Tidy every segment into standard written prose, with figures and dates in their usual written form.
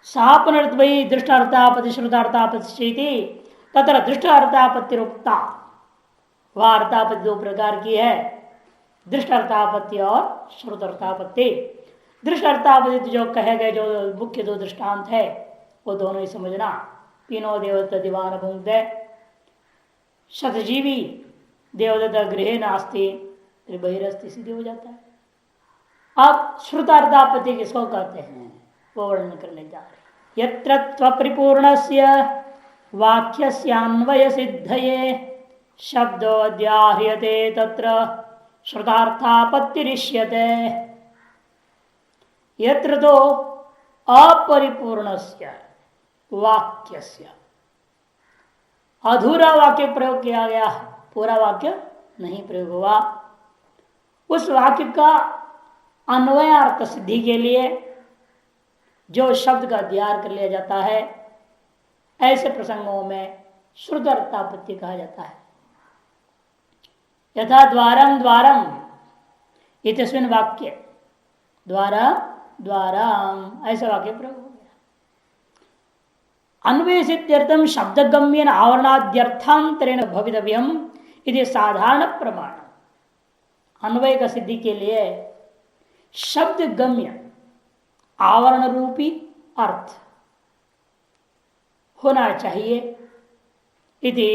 सा पुनर्द्वयी दृष्टार्थापत्ति श्रुतार्थापत्ति तथा दृष्टार्थापत्तिरुक्ता। वह अर्थापत्ति दो प्रकार की है, दृष्टार्थापत्ति और श्रुतार्थापत्ति। दृष्टार्थापत्ति जो कहे गए जो मुख्य दो दृष्टांत है वो दोनों ही समझना। तीनों देवदत्त दीवान भुंगते शतजीवी देवदत्त गृह नास्ती बहिरस्ती सीधे हो जाता है। अब श्रुतार्थापत्ति किसको कहते हैं वो वर्णन करने जा रहे। यत्र त्वपरिपूर्णस्य वाक्यस्यान्वय सिद्धये शब्दोऽध्याह्रियते तत्र श्रुतार्थापत्तिरिष्यते। यत्र तो अपरिपूर्णस्य वाक्यस्य, अधूरा वाक्य प्रयोग किया गया, पूरा वाक्य नहीं प्रयोग हुआ, उस वाक्य का अन्वयार्थ सिद्धि के लिए जो शब्द का अध्ययन कर लिया जाता है, ऐसे प्रसंगों में श्रुतार्थापत्ति कहा जाता है। यथा द्वारम द्वारम इतस्मिन् वाक्य, द्वारा द्वारम ऐसा वाक्य प्रयोग हो गया। अन्वयसित्यर्थम शब्दगम्येन आवरणाद्यर्थांतरेण भवितव्यम इति साधारण प्रमाण। अन्वय का सिद्धि के लिए शब्द गम्य आवरण रूपी अर्थ होना चाहिए, इति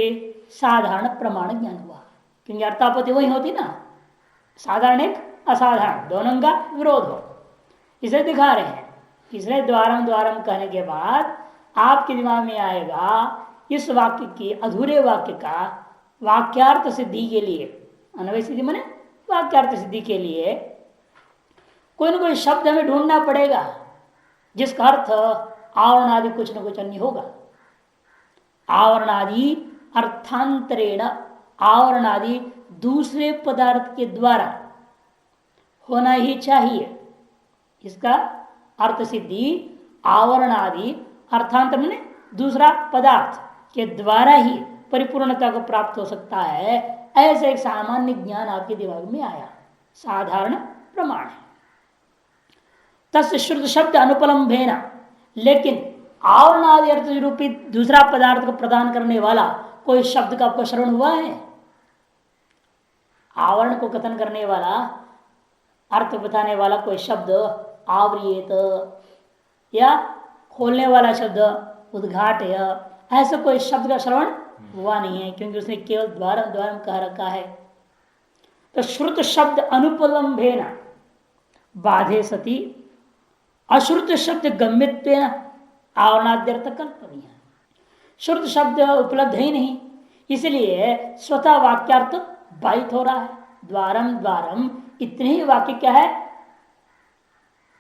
साधारण प्रमाण ज्ञान हुआ। क्योंकि अर्थापत्ति वही होती ना, साधारण एक असाधारण दोनों का विरोध हो, इसे दिखा रहे हैं। इसलिए द्वारम द्वारम कहने के बाद आपके दिमाग में आएगा इस वाक्य की, अधूरे वाक्य का वाक्यार्थ सिद्धि के लिए, अन्वय सिद्धि माने वाक्यार्थ सिद्धि के लिए कोई ना कोई शब्द हमें ढूंढना पड़ेगा जिसका अर्थ आवरण आदि कुछ न कुछ अन्य होगा। आवरण आदि अर्थांतरेण, आवरण आदि दूसरे पदार्थ के द्वारा होना ही चाहिए। इसका अर्थ सिद्धि आवरण आदि अर्थांतर में दूसरा पदार्थ के द्वारा ही परिपूर्णता को प्राप्त हो सकता है। ऐसे एक सामान्य ज्ञान आपके दिमाग में आया, साधारण प्रमाण है। तस्य श्रुत शब्द अनुपलम्भेन, लेकिन आवरण आदि अर्थ रूपी दूसरा पदार्थ को प्रदान करने वाला कोई शब्द का आपको श्रवण हुआ है? आवरण को कथन करने वाला, अर्थ बताने वाला कोई शब्द आवृयेत, या खोलने वाला शब्द उद्घाटय, ऐसा कोई शब्द का श्रवण हुआ नहीं है, क्योंकि उसने केवल द्वारम द्वारम कह रखा है। तो श्रुत शब्द अनुपलम्भेन बाधे सती अश्रुत शब्द गम्यत्वेन आवरणाद्यर्थ कल्पनीय। श्रुत शब्द उपलब्ध ही नहीं, इसलिए स्वतः वाक्यार्थ बाधित हो रहा है। द्वारम द्वारम इतने ही वाक्य क्या है,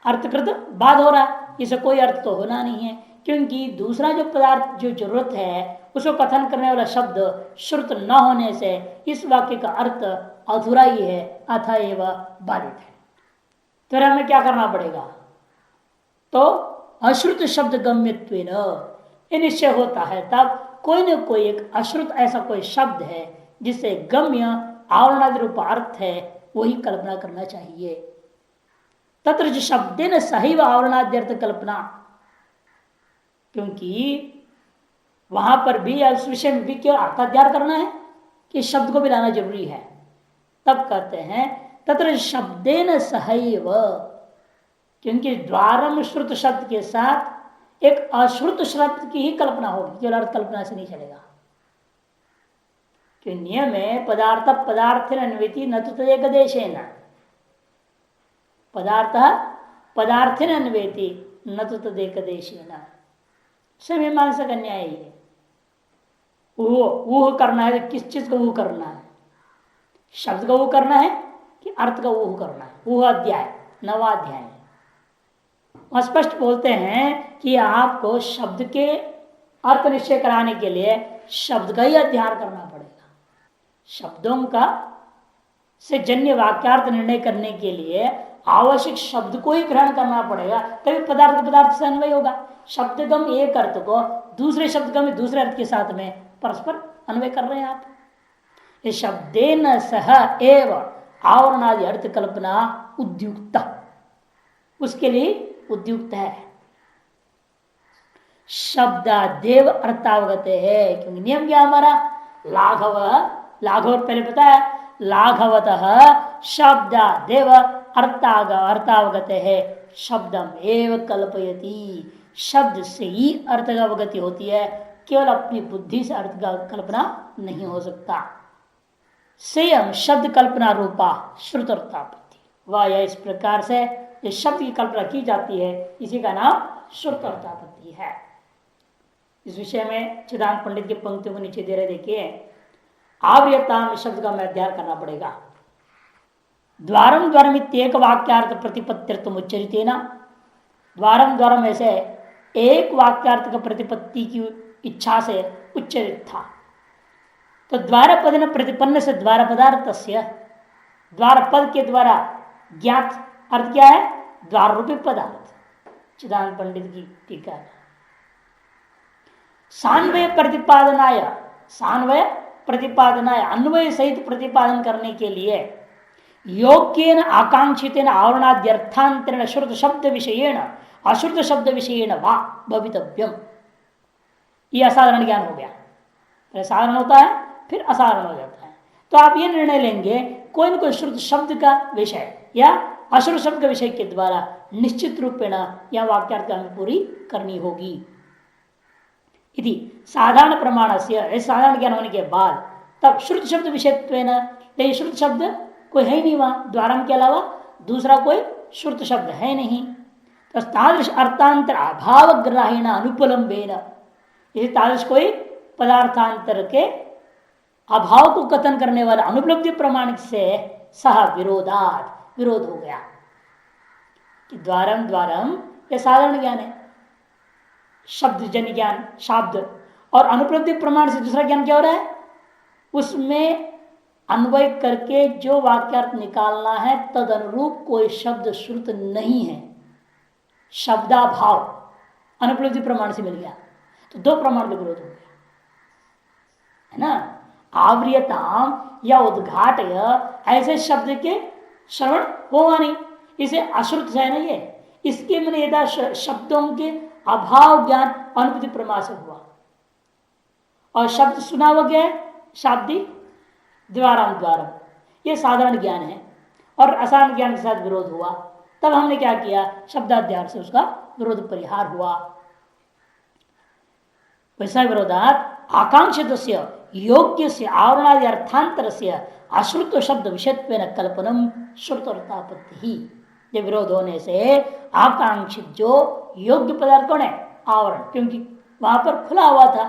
अर्थकृत बाध हो रहा है, इसे कोई अर्थ तो होना नहीं है, क्योंकि दूसरा जो पदार्थ जो जरूरत है उसको कथन करने वाला शब्द श्रुत न होने से इस वाक्य का अर्थ अधूरा ही है, अतएव बाधित है। तो हमें क्या करना पड़ेगा? तो अश्रुत शब्द गम्यत्वेन ये निश्चय होता है, तब कोई न कोई एक अश्रुत ऐसा कोई शब्द है जिससे गम्य आवरणादि रूप अर्थ है, वही कल्पना करना चाहिए। तत्र जो शब्देन सहैव आवरणाद्यर्थ कल्पना, क्योंकि वहां पर भी उस विषय में भी केवल अर्थाध्यार करना है कि शब्द को भी लाना जरूरी है। तब कहते हैं तत्र शब्देन सहैव, क्योंकि द्वारम श्रुत शब्द के साथ एक अश्रुत शब्द की ही कल्पना होगी, केवल अर्थ कल्पना से नहीं चलेगा। कि नियम है पदार्थ पदार्थेन अन्वेति न तो तदेकदेशेन, पदार्थ पदार्थेन अन्वेति न तो तदेकदेशेन, सभी मानसिक अन्याय है। ऊह करना है तो किस चीज को ऊह करना है? शब्द का ऊह करना है कि अर्थ का ऊह करना है? ऊह अध्याय, नवाध्याय स्पष्ट बोलते हैं कि आपको शब्द के अर्थ निश्चय कराने के लिए शब्द का ही अध्ययन करना पड़ेगा। शब्दों का से जन्य वाक्यार्थ निर्णय करने के लिए आवश्यक शब्द को ही ग्रहण करना पड़ेगा, तभी पदार्थ पदार्थ से अन्वय होगा। शब्दगम एक अर्थ को दूसरे शब्दगम दूसरे अर्थ के साथ में परस्पर अन्वय कर रहे हैं आप। ये शब्देन सह एव आवरणादि अर्थ कल्पना उद्युक्त, उसके लिए उद्युक्त है। शब्दादेव अर्थावगत है। क्योंकि नियम क्या हमारा, लाघव, लाघव पहले बताया, लाघवत शब्दादेव अर्थावगत है, शब्दम एव कल्पयति, शब्द से ही अर्थ का अवगति होती है, केवल अपनी बुद्धि से अर्थ का कल्पना नहीं हो सकता। स्वयं शब्द कल्पना रूपा श्रुतर्थापत्ति, वह इस प्रकार से इस शब्द की कल्पना की जाती है, इसी का नाम श्रुतर्थापत्ति है। इस विषय में चिदानंद पंडित की पंक्तियों को नीचे दे रहे, देखिए, आवृत्ताम शब्द का मैं अध्ययन करना पड़ेगा। द्वारम द्वारम एक वाक्यार्थ प्रतिपत्तित्व उच्चरितेना, द्वारम द्वारम ऐसे एक वाक्यार्थ का प्रतिपत्ति की इच्छा से उच्चरित था। तो द्वार पद न प्रतिपन्न से द्वार पदार्थ, द्वार पद के द्वारा ज्ञात अर्थ क्या है, द्वार रूपी पदार्थ। चिदानंद पंडित की टीका है। सान्वय प्रतिपादनाय, सान्वय प्रतिपादनाय, अन्वय सहित प्रतिपादन करने के लिए योग्येन आकांक्षितेन आवरणाद्यर्थांतरेण श्रुत शब्द विषयेण अश्रुत शब्द विषयेण वा भवितव्यम। यह असाधारण ज्ञान हो गया। पहले साधारण होता है, फिर असाधारण हो जाता है। तो आप ये निर्णय लेंगे कोई न कोई श्रुत शब्द का विषय या अश्रुत शब्द के विषय के द्वारा निश्चित रूपेण यह वाक्यार्थ हमें पूरी करनी होगी। यदि साधारण प्रमाण से, साधारण ज्ञान होने के बाद तब श्रुत शब्द विषयत्वेन, लेकिन श्रुत शब्द कोई है नहीं वहां, द्वारम के अलावा दूसरा कोई श्रुत शब्द है नहीं। तो तादृश अर्थांतर अभाव ग्राहीण अनुपलम्बेन, यदि तादृश कोई पदार्थांतर के अभाव को कथन करने वाला अनुपलब्धि प्रमाणिक से सह विरोधात, विरोध हो गया कि द्वारम द्वारम यह साधारण ज्ञान है, शब्द जन्य ज्ञान, शब्द, और अनुपलब्धि प्रमाण से दूसरा ज्ञान क्या हो रहा है, उसमें अन्वय करके जो वाक्यार्थ निकालना है तद अनुरूप कोई शब्द श्रुत नहीं है, शब्दाभाव अनुपलब्धि प्रमाण से मिल गया। तो दो प्रमाण का विरोध हो गया, है ना। आवृयताम या उद्घाट ऐसे शब्द के श्रवण होगा नहीं, इसे अश्रुत है ना, ये इसके मैंने यदा शब्दों के अभाव ज्ञान अनुपलब्धि प्रमाण से हुआ, और शब्द सुना हुआ गया है शाब्दिक द्वारम द्वारम, ये साधारण ज्ञान है, और असाधारण ज्ञान के साथ विरोध हुआ। तब हमने क्या किया, शब्दाध्यार से उसका विरोध परिहार हुआ। वैसा विरोधात आकांक्षित योग्य से आवरणादि अर्थांतर से अश्रुत शब्द विषयत्वेन कल्पनम श्रुतर्थापत्ति ही। ये विरोध होने से आकांक्षित जो योग्य पदार्थ कौन है, आवरण, क्योंकि वहां पर खुला हुआ था,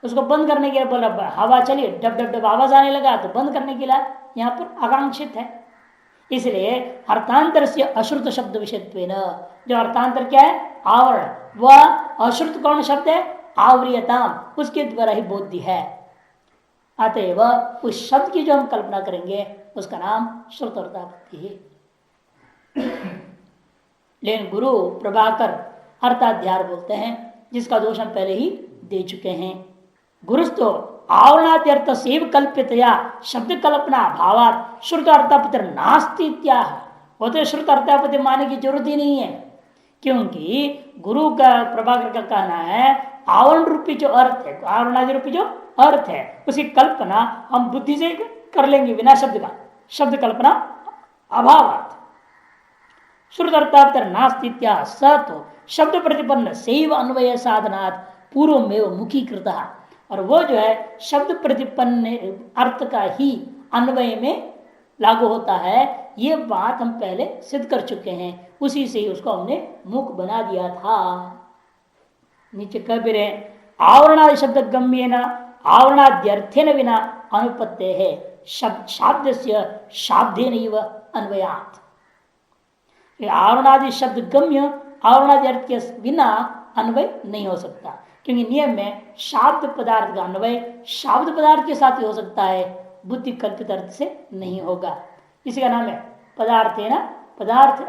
उसको बंद करने के लिए बोला, हवा चली डब डब डब आवाज आने लगा तो बंद करने के लिए यहाँ पर आकांक्षित है। इसलिए अर्थांतर से अश्रुत शब्द विषयत्वेन, जो अर्थांतर क्या है, आवरण, वह अश्रुत कौन शब्द है, आवृयताम, उसके द्वारा ही बोध्य है। अतएव उस शब्द की जो हम कल्पना करेंगे उसका नाम श्रुतर्थापत्ति है। लेकिन गुरु प्रभाकर अर्थाध्यार बोलते हैं, जिसका दोष हम पहले ही दे चुके हैं। गुरुस्तो आवरणाद्यर्थ सेव कल्पितया शब्द कल्पना भावात श्रुत अर्थापत्ति नास्ति इत्याह। वो तो श्रुत अर्थापत्ति माने की जरूरत ही नहीं है, क्योंकि गुरु का प्रभाकर का कहना है आवरण रूपी जो अर्थ है, आवरणादि रूपी जो अर्थ है, उसकी कल्पना हम बुद्धि से कर लेंगे बिना शब्द का, शब्द कल्पना अभावात श्रुत अर्थापत्ति नास्ति इत्याह। स तो शब्द प्रतिपन्न सेव अन्वय साधनात् पूर्वमेव मुखीकृत, और वो जो है शब्द प्रतिपन्न अर्थ का ही अन्वय में लागू होता है, ये बात हम पहले सिद्ध कर चुके हैं, उसी से ही उसको हमने मुख बना दिया था। नीचे कह भी रहे, आवरणादि शब्द गम्येन आवरणाद्यर्थेन विना अनुपत्ते है शाब्द से शाब्देन इव अन्वयात्। आवरणादि शब्द गम्य आवरणादि अर्थ के बिना अन्वय नहीं हो सकता, क्योंकि नियम में शाब्द पदार्थ का अन्वय शाब्द पदार्थ के साथ ही हो सकता है, बुद्धि कल्पित अर्थ से नहीं होगा। इसी का नाम है पदार्थेन पदार्थ,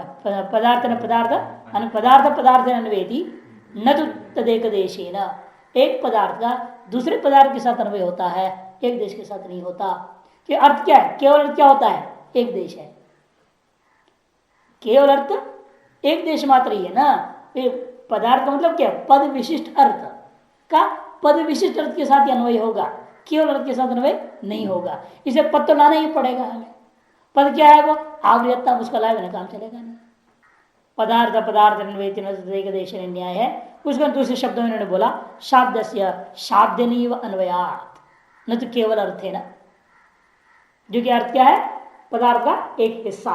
पदार्थेन पदार्थ, पदार्थ पदार्थ अन्वयति न तो तदेक देशेन। एक पदार्थ का दूसरे पदार्थ के साथ अन्वय होता है, एक देश के साथ नहीं होता। कि अर्थ क्या है, केवल अर्थ क्या होता है, एक देश है, केवल अर्थ एक देश मात्र ही है ना। पदार्थ का मतलब क्या, पद विशिष्ट अर्थ का पद विशिष्ट अर्थ के साथ अन्वय होगा, केवल अर्थ के साथ अन्वय नहीं होगा। इसे पद तो लाना ही पड़ेगा हमें। पद क्या है वो, आवृत्ता, उसका लाभ बिना काम चलेगा नहीं। पदार्थ पदार्थ देश न्याय है, उसका दूसरे शब्दों में उन्होंने बोला शाब्दस्य शाब्दनीव अन्वयात, न तो केवल अर्थ है ना, जो कि अर्थ क्या है, पदार्थ का एक हिस्सा।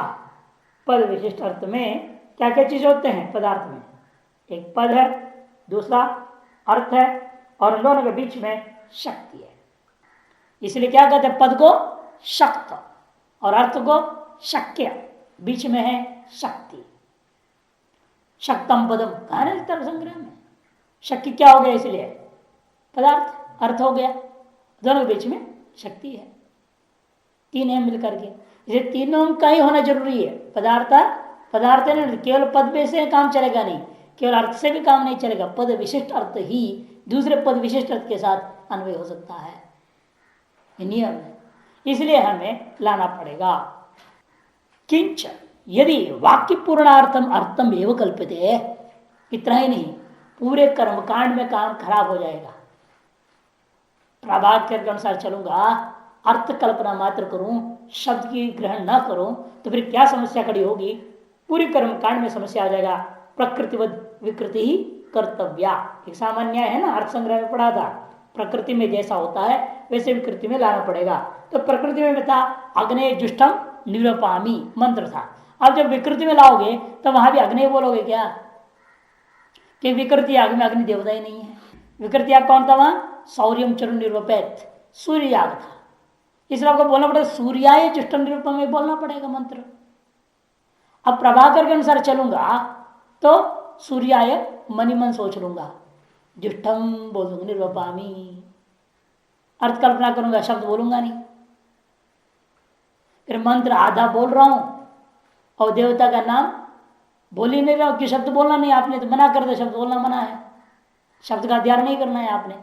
पद विशिष्ट अर्थ में क्या क्या चीज होते हैं पदार्थ में, एक पद है, दूसरा अर्थ है, और उन दोनों के बीच में शक्ति है। इसलिए क्या कहते हैं, पद को शक्त और अर्थ को शक्य, बीच में है शक्ति। शक्तम पदम कहा ना तर्क संग्रह में, शक्ति क्या हो गया, इसलिए पदार्थ अर्थ हो गया, दोनों के बीच में शक्ति है, तीन है मिलकर के। इसे तीनों का ही होना जरूरी है। पदार्थ ने केवल पद में से काम चलेगा नहीं, केवल अर्थ से भी काम नहीं चलेगा, पद विशिष्ट अर्थ ही दूसरे पद विशिष्ट अर्थ के साथ अन्वय हो सकता है, ये नियम है, इसलिए हमें लाना पड़ेगा। किंच यदि वाक्य पूर्णार्थम अर्थम एवं कल्पते, इतना ही नहीं, पूरे कर्मकांड में काम खराब हो जाएगा। प्रभात के अनुसार चलूंगा, अर्थ कल्पना मात्र करूं, शब्द की ग्रहण न करूं, तो फिर क्या समस्या खड़ी होगी, पूरी कर्मकांड में समस्या आ जाएगा। प्रकृतिवद विकृति ही कर्तव्या, एक सामान्य है ना, अर्थ संग्रह में पढ़ा था, प्रकृति में जैसा होता है वैसे विकृति में लाना पड़ेगा। तो प्रकृति में बता अग्ने जुष्टम निरूपामी मंत्र था, अब जब विकृति में लाओगे तो वहां भी अग्नि बोलोगे क्या, कि विकृति आग में अग्नि देवता ही नहीं है। विकृति आग कौन था वहां, सौर्यम चरु निरूपित सूर्य याग था, इसलिए आपको बोलना पड़ेगा सूर्याय जुष्टम निरूपम में बोलना पड़ेगा मंत्र। अब प्रभाकर के अनुसार चलूंगा तो सूर्याय मणिमन सोच लूंगा, जुष्टम बोल दूंगा, निरूपामी अर्थ कल्पना करूंगा, शब्द बोलूंगा नहीं। फिर मंत्र आधा बोल रहा हूं और देवता का नाम बोल ही नहीं रहा हूं, कि शब्द बोलना नहीं, आपने तो मना कर दिया, शब्द बोलना मना है, शब्द का अध्ययन नहीं करना है आपने,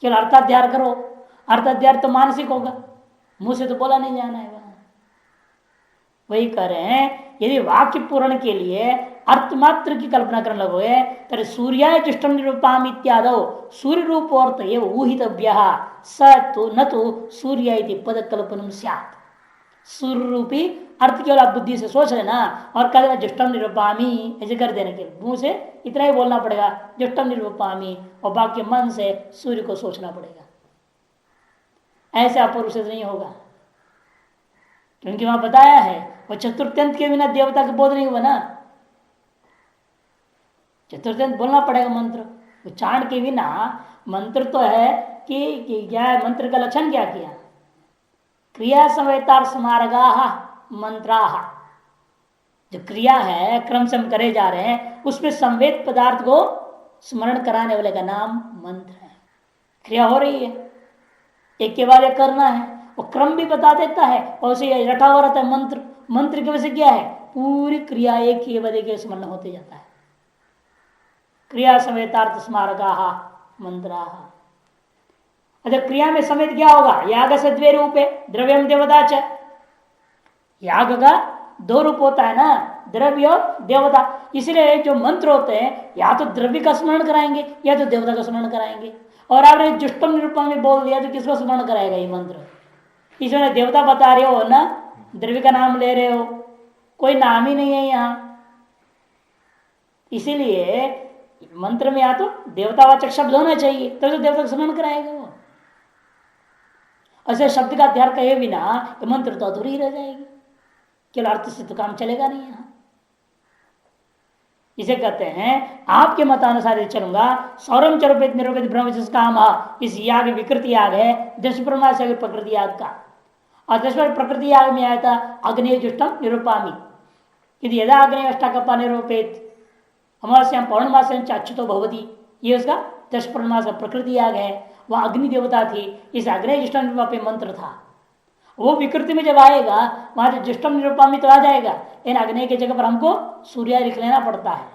केवल अर्थाध्याय करो। अर्थाध्याय तो मानसिक होगा, मुंह से तो बोला नहीं जाना है। वही कह रहे हैं, यदि वाक्य पूर्ण के लिए अर्थ मात्र की कल्पना करने लगोगे तो सूर्याय जुष्टम निरूपाम इत्यादो सूर्य रूप अर्थ ये ऊहितव्य स तो न तो सूर्य पद कल्पनम स्यात्। सूर्य रूपी अर्थ केवल आप बुद्धि से सोच लेना और कह देना जुष्टम निरूपामी, ऐसे कर देने के मुंह से इतना ही बोलना पड़ेगा, जुष्टम निरूपामी, और बाकी मन से सूर्य को सोचना पड़ेगा। ऐसे अपूर्व से नहीं होगा, क्योंकि वहां बताया है वो चतुर्थ्यंत के बिना देवता का बोध नहीं हुआ ना, चतुर्थ्यंत बोलना पड़ेगा मंत्र, उच्चारण के बिना मंत्र तो है कि क्या है, मंत्र का लक्षण क्या किया, क्रिया संवेतार स्मारगा मंत्रा, जो क्रिया है क्रम से हम करे जा रहे हैं उसमें संवेद पदार्थ को स्मरण कराने वाले का नाम मंत्र है। क्रिया हो रही है, एक के बाद एक करना है, वो क्रम भी बता देता है, और उसे रटा हुआ रहता है मंत्र। मंत्र की वजह से क्या है, पूरी क्रिया एक के बाद एक स्मरण होते जाता है। क्रिया समेतार्थ स्मारका मंत्रा। अच्छा, क्रिया में समेत क्या होगा, याग से द्वे रूपे द्रव्यम देवता च, याग का दो रूप होता है ना, द्रव्य और देवता। इसलिए जो मंत्र होते हैं या तो द्रव्य का स्मरण कराएंगे या तो देवता का स्मरण कराएंगे। और आपने जुष्टम निरूपण में बोल दिया तो किसको स्मरण कराएगा ये मंत्र, इसमें देवता बता रहे हो ना, द्रव्य का नाम ले रहे हो, कोई नाम ही नहीं है यहाँ। इसीलिए मंत्र में या तो देवतावाचक शब्द होना चाहिए तो देवता का स्मरण कराएगा वो। ऐसे शब्द का अध्ययन कहे बिना तो मंत्र तो अधूरी ही रह जाएगी, केवल अर्थ से तो काम चलेगा नहीं यहाँ। इसे कहते हैं आपके मतानुसार चलूंगा, सौरम चरोपित निरूपित ब्रह्म काम, इस याग विकृति याग है, दश ब्रह्मा से प्रकृति याग का। और दशवर प्रकृति याग में आया था अग्नि जुष्टम निरूपामी, यदि यदा अग्नि अष्टाकपा निरूपित अमावस्याम पौर्णमास्याम अच्युतो भवती, ये उसका दश पूर्णमास का प्रकृति याग है, वह अग्नि देवता थी, इस अग्नि जुष्टम निरूपामी मंत्र था। वो विकृति में जब आएगा वहां जो जुष्टम निरूपामी तो आ जाएगा, इन अग्नि के जगह पर हमको सूर्य लिख लेना पड़ता है,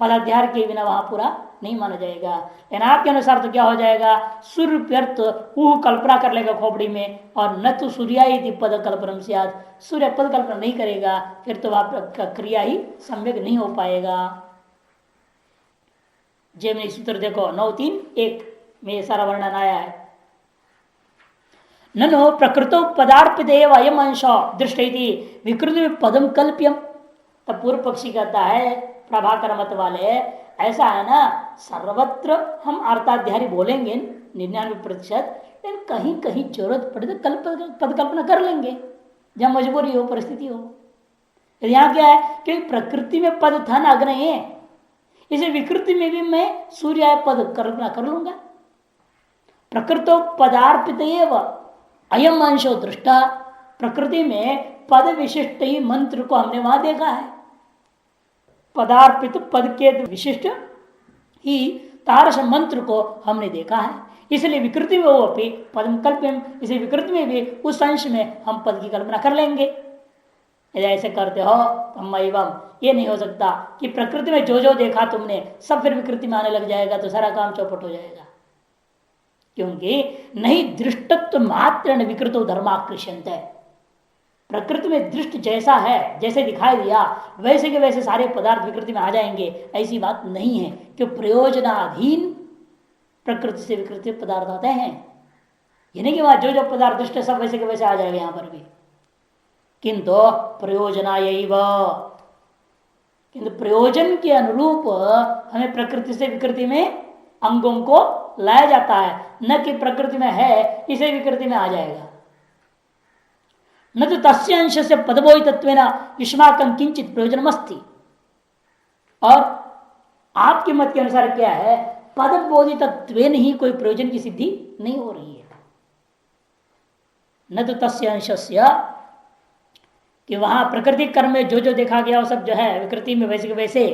पदाध्याय के बिना वहां पूरा नहीं माना जाएगा। लेकिन आपके अनुसार तो क्या हो जाएगा, सूर्य व्यर्थ ऊ कल्पना कर लेगा खोपड़ी में, और न तो सूर्यायति पद कल्पनम सियाद, सूर्य पद कल्पना नहीं करेगा, फिर तो आपका क्रिया ही सम्यक नहीं हो पाएगा। जेमिनी सूत्र देखो 9.3.1 में ये सारा वर्णन आया है। ननो प्रकृतो पदार्पित अयम अंश दृष्ट विकृति में पदम कल्प्यम। तब पूर्व पक्षी कहता है प्रभाकर मत वाले, ऐसा है ना, सर्वत्र हम अर्थाध्यायी बोलेंगे 99%, लेकिन कहीं कहीं जरूरत पड़े तो पद कल्पना कर लेंगे जब मजबूरी हो, परिस्थिति हो। यहाँ क्या है कि प्रकृति में पद था ना अग्नि, इसे विकृति में भी मैं सूर्य पद कल्पना कर लूंगा। प्रकृतो पदार्पित अयम अंशो दृष्टा, प्रकृति में पद विशिष्ट ही मंत्र को हमने वहां देखा है। पदार्पित पद के विशिष्ट ही तारस मंत्र को हमने देखा है, इसलिए विकृति में वो अपनी पदम कल्प्यम, इसे विकृति में भी उस अंश में हम पद की कल्पना कर लेंगे। यदि ऐसे करते हो तो एवं ये नहीं हो सकता कि प्रकृति में जो जो देखा तुमने सब फिर विकृति में आने लग जाएगा, तो सारा काम चौपट हो जाएगा। क्योंकि नहीं दृष्टत्व मात्र विकृतो धर्माकृष्यंत है। प्रकृति में दृष्ट जैसा है, जैसे दिखाई दिया वैसे के वैसे सारे पदार्थ विकृति में आ जाएंगे, ऐसी बात नहीं है। कि प्रयोजनाधीन प्रकृति से विकृति पदार्थ आते हैं, ये नहीं कि वहां जो जो पदार्थ दृष्ट सब वैसे के वैसे आ जाएगा यहां पर भी। किंतु प्रयोजनायैव, किंतु प्रयोजन के अनुरूप हमें प्रकृति से विकृति में अंगों को लाया जाता है, न कि प्रकृति में है इसे विकृति में आ जाएगा। न तो तस्य अंश से पदबोधि तत्वेन युष्माकं किंचित प्रयोजनमस्ति। और आपके मत के अनुसार क्या है, पदबोधि तत्वेन ही कोई प्रयोजन की सिद्धि नहीं हो रही है। न तो तस्य अंश से, कि वहां प्रकृति कर्म में जो जो देखा गया वो सब जो है विकृति में वैसे के वैसे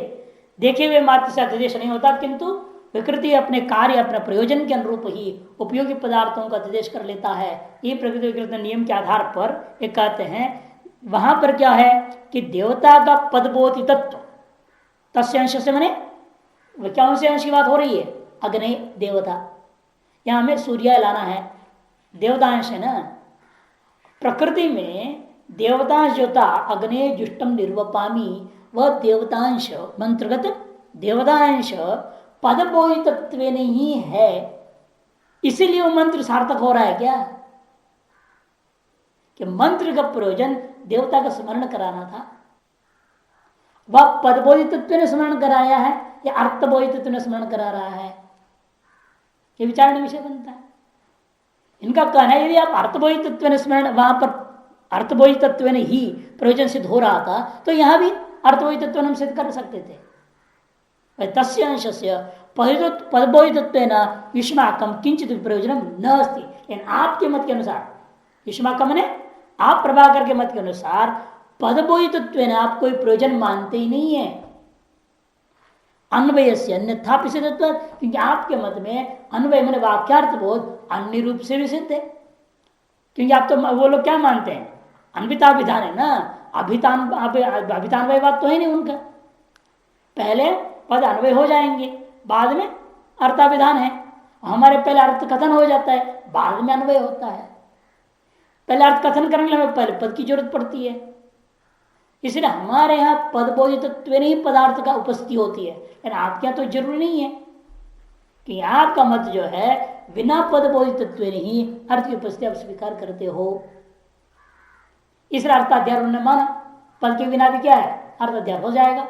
देखे हुए मात्र से अतिदेश नहीं होता, किंतु विकृति अपने कार्य अपने प्रयोजन के अनुरूप ही उपयोगी पदार्थों का अतिदेश कर लेता है। ये प्रकृति विकृति नियम के आधार पर एक कहते हैं। वहां पर क्या है कि देवता का पदबोधि तत्व तस्य अंश से, मैंने क्या उनसे अंश की बात हो रही है, अग्नि देवता, यहां हमें सूर्य लाना है, देवतांश है ना। प्रकृति में देवतांश जो था अग्नि जुष्टम निर्वपामी, वह देवतांश मंत्रगत देवतांश पदबोधि तत्व नहीं है, इसीलिए वो मंत्र सार्थक हो रहा है। क्या कि मंत्र का प्रयोजन देवता का स्मरण कराना था, वह पदबोधि तत्व ने स्मरण कराया है या अर्थबोधि तत्व ने स्मरण करा रहा है, ये विचारणीय विषय बनता है। इनका कहना है यदि आप अर्थबोधि तत्व ने स्मरण, वहां पर अर्थबोधि तत्व ने ही प्रयोजन सिद्ध हो रहा था, तो यहां भी अर्थबोधि तत्व हम सिद्ध कर सकते थे। तस्य अंशस्य पदबोधि तत्वेन युष्माकं किंचित प्रयोजनम न अस्ति। लेकिन आपके मत के अनुसार, युष्माकं ने आप प्रभाकर के मत के अनुसार पदबोधि तत्वेन आप कोई प्रयोजन मानते ही नहीं है। अन्वय से अन्यथा सिद्धत्व, क्योंकि आपके मत में अन्वय मैंने वाक्यार्थ बोध अन्य रूप से भी सिद्ध है। क्योंकि आप तो वो लोग क्या मानते हैं, अन्विताभिधान है ना, अभितान्वयवाद तो है नहीं उनका। पहले पद अन्वय हो जाएंगे, बाद में अर्थाभिधान है। हमारे पहले अर्थ कथन हो जाता है, बाद में अन्वय होता है। पहले अर्थ कथन करने के लिए हमें पहले पद की जरूरत पड़ती है, इसलिए हमारे यहाँ पदबोधि तत्व ही पदार्थ का उपस्थिति होती है। लेकिन आपके यहाँ तो जरूरी नहीं है, कि आपका मत जो है बिना पदबोधि तत्व ही अर्थ की उपस्थिति आप स्वीकार करते हो, इसलिए अर्थाध्याय उन्होंने माना। पद के बिना भी क्या है, अर्थाध्याय हो जाएगा।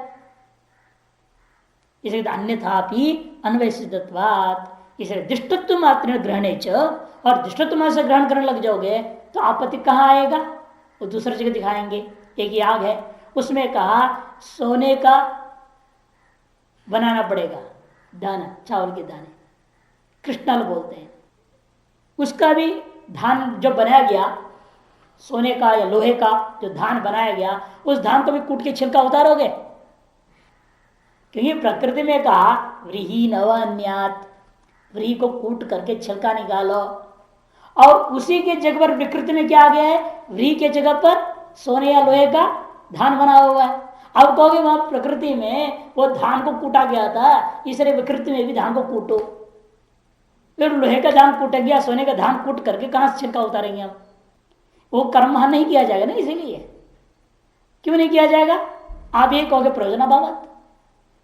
इसलिए अन्यथा भी अन्वय सिद्धत्वात्, इसलिए दृष्टत्व मात्र ग्रहणे च, और दृष्टत्व से ग्रहण करने लग जाओगे तो आपत्ति कहाँ आएगा, वो दूसरी जगह दिखाएंगे। एक याग है, उसमें कहा सोने का बनाना पड़ेगा दाना, चावल के दाने, कृष्णल बोलते हैं। उसका भी धान जो बनाया गया, सोने का या लोहे का जो धान बनाया गया, उस धान को भी कूट के छिलका उतारोगे, क्योंकि प्रकृति में कहा व्रीहि नवान्यात, व्रीहि को कूट करके छिलका निकालो, और उसी के जगह पर विकृति में क्या आ गया है, व्रीहि के जगह पर सोने या लोहे का धान बना हुआ है। अब कहोगे वहां प्रकृति में वो धान को कूटा गया था, इसलिए विकृति में भी धान को कूटो। फिर लोहे का धान कूटा गया, सोने का धान कूट करके कहां से छिलका उतारेंगे हम? वो कर्म वहां नहीं किया जाएगा ना। इसीलिए क्यों नहीं किया जाएगा? आप ये कहोगे प्रयोजन अभाव,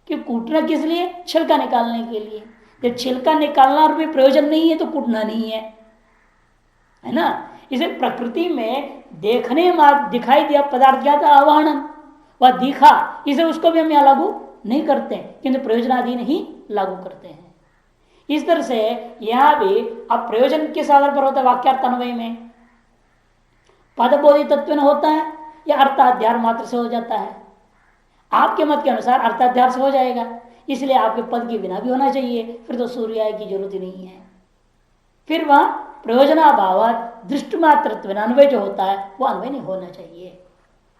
कि कूटना किस लिए? छिलका निकालने के लिए। जब छिलका निकालना और भी प्रयोजन नहीं है तो कूटना नहीं है ना। इसे प्रकृति में देखने में दिखाई दिया पदार्थ क्या था? आवाहन, वह दिखा, इसे उसको भी हम यहां लागू नहीं करते, किंतु प्रयोजनाधीन ही लागू करते हैं। इस तरह से यहां भी अब प्रयोजन किस आधार पर होता है? वाक्यार्थ अन्वय में पदबोधि तत्व न होता है या अर्थाध्यार मात्र से हो जाता है? आपके मत के अनुसार अर्थाध्यार से हो जाएगा, इसलिए आपके पद के बिना भी होना चाहिए, फिर तो सूर्य की जरूरत ही नहीं है। फिर वह प्रयोजनाभाव दृष्टिमात्रत्व अन्वय जो होता है वह अन्वय नहीं होना चाहिए।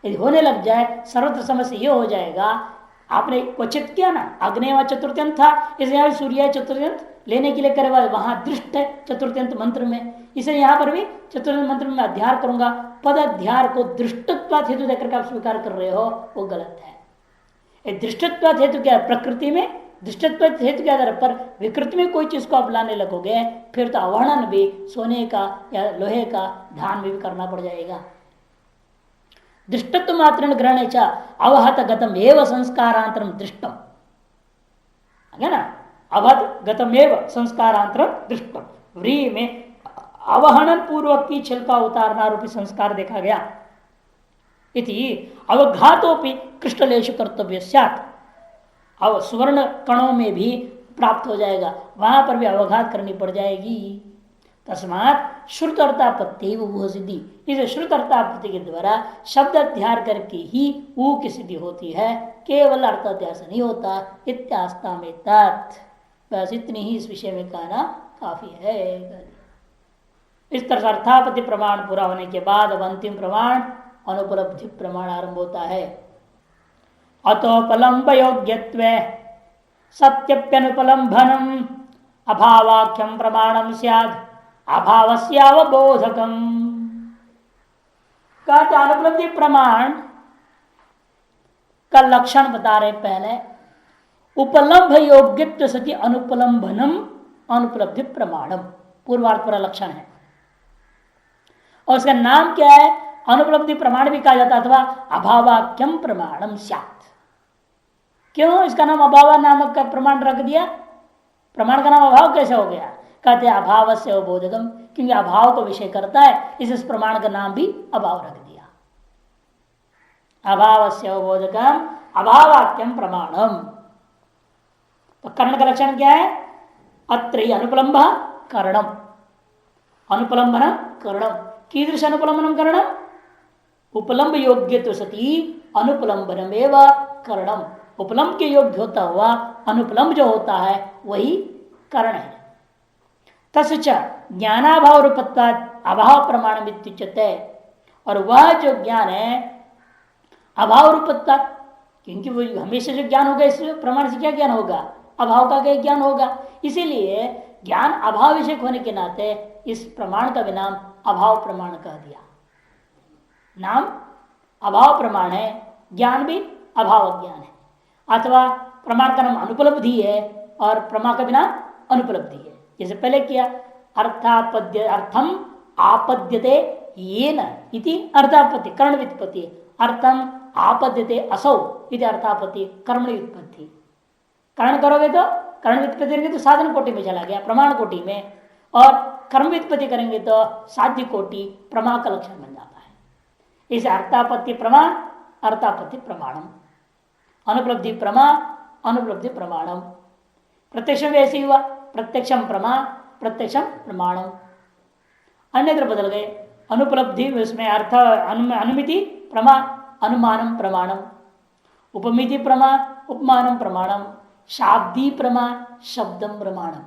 यदि होने लग जाए सर्वत्र समस्या ये हो जाएगा। आपने क्वचित किया ना, अग्नि व चतुर्थ्यंत था, इसलिए सूर्य चतुर्थ्यंत लेने के लिए करे, वहां दृष्ट है चतुर्थ्यंत मंत्र में, इसलिए यहां पर भी चतुर्थ मंत्र में अध्यार करूंगा। पद अध्यार को दृष्टत्व हेतु देकर आप स्वीकार कर रहे हो, वो गलत है। दृष्टत्व हेतु क्या है? प्रकृति में दृष्टत्व हेतु के आधार पर विकृति में कोई चीज को आप लाने लगोगे, फिर तो अवर्णन भी सोने का या लोहे का धान में भी करना पड़ जाएगा। दृष्टत्व मात्र ग्रहणे च अवहत गतम एव संस्कारांतरम दृष्टम, है ना। अवहत गतम एव संस्कारांतरम दृष्टम, व्री में अवहनन पूर्वक की छिलका उतारना रूपी संस्कार देखा गया। इति अवघातोपि कृष्टलेशु कर्तव्य स्यात्, अब सुवर्ण कणों में भी प्राप्त हो जाएगा, वहां पर भी अवघात करनी पड़ जाएगी। तस्मात् श्रुत अर्थापत्ति वो सिद्धि, इसे श्रुत अर्थापत्ति के द्वारा शब्द अध्यार करके ही ऊ की सिद्धि होती है, केवल अर्थाध्यास नहीं होता। इत्यास्ता में तत्, बस इतनी ही इस विषय में कहना काफी है। इस तरह से अर्थापत्ति प्रमाण पूरा होने के बाद अब अंतिम प्रमाण अनुपलब्धि प्रमाण आरंभ होता है। अतोपलम्ब योग्यत्व सत्यप्यनुपलम्भनम अभावाख्यम प्रमाणम स्याद अभावस्यावबोधकम। कहते अनुपलब्धि प्रमाण का लक्षण बता रहे पहले। उपलब्ध योग्यत्व सति अनुपलम्भनम अनुपलब्धि प्रमाणम, पूर्वार्थ पूरा लक्षण है। और उसका नाम क्या है? अनुपलब्धि प्रमाण भी कहा जाता है, अथवा अभावाख्यम प्रमाणम स्यात्। क्यों इसका नाम अभाव नामक का प्रमाण रख दिया? प्रमाण का नाम अभाव कैसे हो गया? कहते हैं अभाव से अवबोधकम, क्योंकि अभाव को विषय करता है, इस प्रमाण का नाम भी अभाव रख दिया। अभाव से अवबोधकम अभावाख्यम प्रमाणम। तो कर्ण का लक्षण क्या है? अत्र अनुपलम्ब करणम, अनुपलम्बन करणम। कीदृश अनुपलम्बनम करणम? उपलम्ब योग्य तो सती अनुपलम्बनम एवं करणम। उपलम्ब के योग्य होता हुआ अनुपलम्ब जो होता है वही करण है। तस्च ज्ञानाभाव रूपत्वा अभाव प्रमाण इत्युच्यते, और वह जो ज्ञान है अभाव रूपत्वा, क्योंकि वो हमेशा जो ज्ञान होगा इस प्रमाण से क्या ज्ञान होगा? अभाव का क्या ज्ञान होगा। इसीलिए ज्ञान अभाव विषय होने के नाते इस प्रमाण का भी नाम अभाव प्रमाण कह दिया। नाम अभाव प्रमाण है, ज्ञान भी अभाव ज्ञान है, अथवा प्रमाण का नाम अनुपलब्धि है और प्रमा का भी नाम अनुपलब्धि है। जैसे पहले किया, अर्थापद्य अर्थम आपद्यते येन इति अर्थापत्ति कर्ण व्युत्पत्ति, अर्थम आपद्यते असौ इति अर्थापत्ति कर्म व्युत्पत्ति। कर्ण करोगे तो कर्ण व्युत्पत्ति करेंगे तो साधन कोटि में चला गया, प्रमाण कोटि में, और कर्म व्युत्पत्ति करेंगे तो साध्य कोटि प्रमा का लक्षण बन जाता है। इसे अर्थापत्ति प्रमाण अर्थापत्ति प्रमाणम, अनुपलब्धि प्रमा अनुपलब्धि प्रमाणम। प्रत्यक्ष भी ऐसे हुआ, प्रत्यक्षम प्रमा प्रत्यक्षम प्रमाणम। अन्यत्र बदल गए, अनुपलब्धि उसमें अर्थ अनुमिति प्रमा अनुमानम प्रमाणम, उपमिति प्रमा उपमानम प्रमाणम, शाब्दी प्रमा शब्दम प्रमाणम।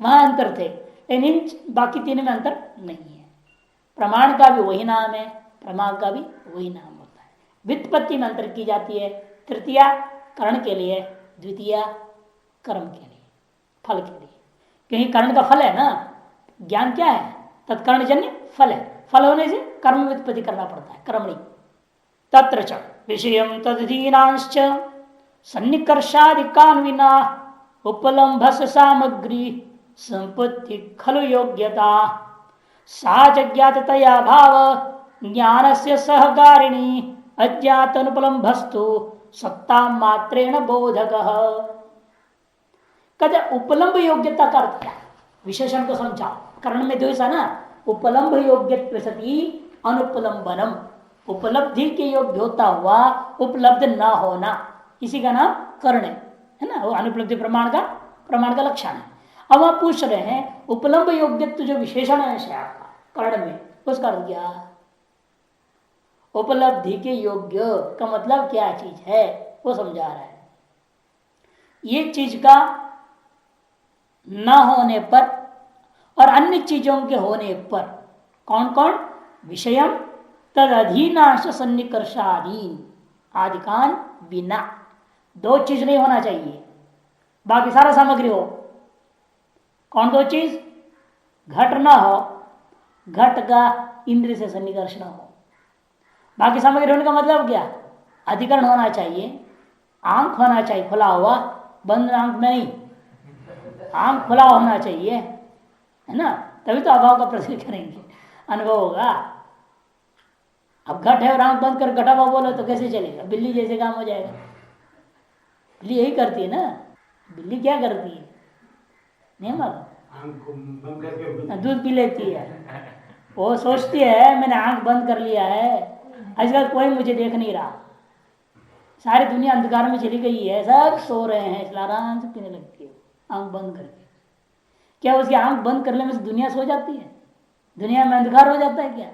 वहां अंतर थे, लेकिन इन बाकी तीन में अंतर नहीं है। प्रमाण का भी वही नाम है, प्रमा का भी वही नाम होता है। व्युत्पत्ति में अंतर की जाती है, तृतीया कर्ण के लिए, द्वितीया कर्म के लिए, फल के लिए। क्योंकि कर्ण का फल है ना, ज्ञान क्या है? तत्कर्णजन्य फल है, फल होने से कर्म व्युत्पत्ति करना पड़ता है, कर्मणि। तत्र च विषयं तदधीनांश्च सन्निकर्षादिकान् विना उपलम्भस सामग्री संपत्ति खलु योग्यता सा ज्ञाततया भाव ज्ञानस्य सहकारिणी अज्ञात अनुपलम्भस्तु सत्ता मात्रेण बोधक। कहते उपलम्ब योग्यता का अर्थ क्या? विशेषण को समझा। कर्ण में द्वेषा ना, उपलम्ब योग्य सती अनुपलम्बनम, उपलब्धि के योग्य होता हुआ उपलब्ध न होना, इसी का नाम कर्ण है ना। वो अनुपलब्धि प्रमाण का लक्षण है। अब आप पूछ रहे हैं उपलम्ब योग्यत्व जो विशेषण है आपका कर्ण में, उसका अर्थ क्या? उपलब्धि के योग्य का मतलब क्या चीज है वो समझा रहा है। एक चीज का न होने पर और अन्य चीजों के होने पर कौन कौन? विषयम तद अधीनांश सन्निकर्षाधीन आदिकान बिना, दो चीज नहीं होना चाहिए, बाकी सारा सामग्री हो। कौन दो चीज? घट ना हो, घट का इंद्रिय से सन्निकर्ष न हो। बाकी सामग्री होने का मतलब क्या? अधिकरण होना चाहिए, आंख होना चाहिए खुला हुआ, बंद आंख में नहीं, आंख खुला होना चाहिए, है ना, तभी तो अभाव का प्रसिद्ध करेंगे, अनुभव होगा। अब घट है और आंख बंद कर घटा हुआ बोलो तो कैसे चलेगा? बिल्ली जैसे काम हो जाएगा। बिल्ली यही करती है ना। बिल्ली क्या करती है नहीं मालूम, दूध पी लेती है, वो सोचती है मैंने आंख बंद कर लिया है, आजकल कोई मुझे देख नहीं रहा, सारी दुनिया अंधकार में चली गई है, सब सो रहे हैं, इसलिए आराम से पीने लगती है आंख बंद करके। क्या उसकी आंख बंद करने में से दुनिया सो जाती है? दुनिया में अंधकार हो जाता है क्या?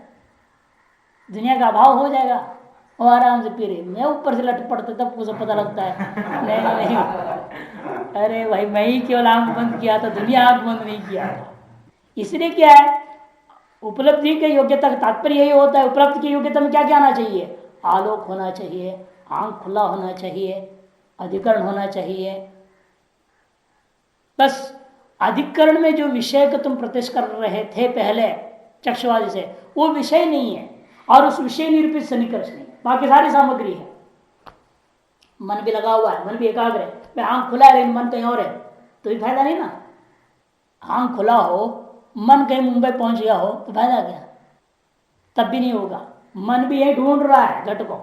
दुनिया का अभाव हो जाएगा? वो आराम से पी रही। मैं ऊपर से लट पड़ता तब उसे पता लगता है नहीं नहीं, अरे भाई मैं ही केवल आंख बंद किया था, दुनिया आंख बंद नहीं किया था। इसलिए क्या है, उपलब्धि के योग्यता का तात्पर्य यही होता है। उपलब्धि की योग्यता में क्या क्या आना चाहिए? आलोक होना चाहिए, आंख खुला होना चाहिए, अधिकरण होना चाहिए। बस अधिकरण में जो विषय को तुम प्रत्यक्ष कर रहे थे पहले चक्षुवादी से, वो विषय नहीं है और उस विषय निरूपित सन्निकर्ष नहीं, बाकी सारी सामग्री है। मन भी लगा हुआ है, मन भी एकाग्र है, मैं आंख खुला है लेकिन मन कहीं और है तो भी फायदा नहीं ना। आंख खुला हो, मन कहीं मुंबई पहुंच गया हो तो फायदा क्या? तब भी नहीं होगा। मन भी यही ढूंढ रहा है घट को,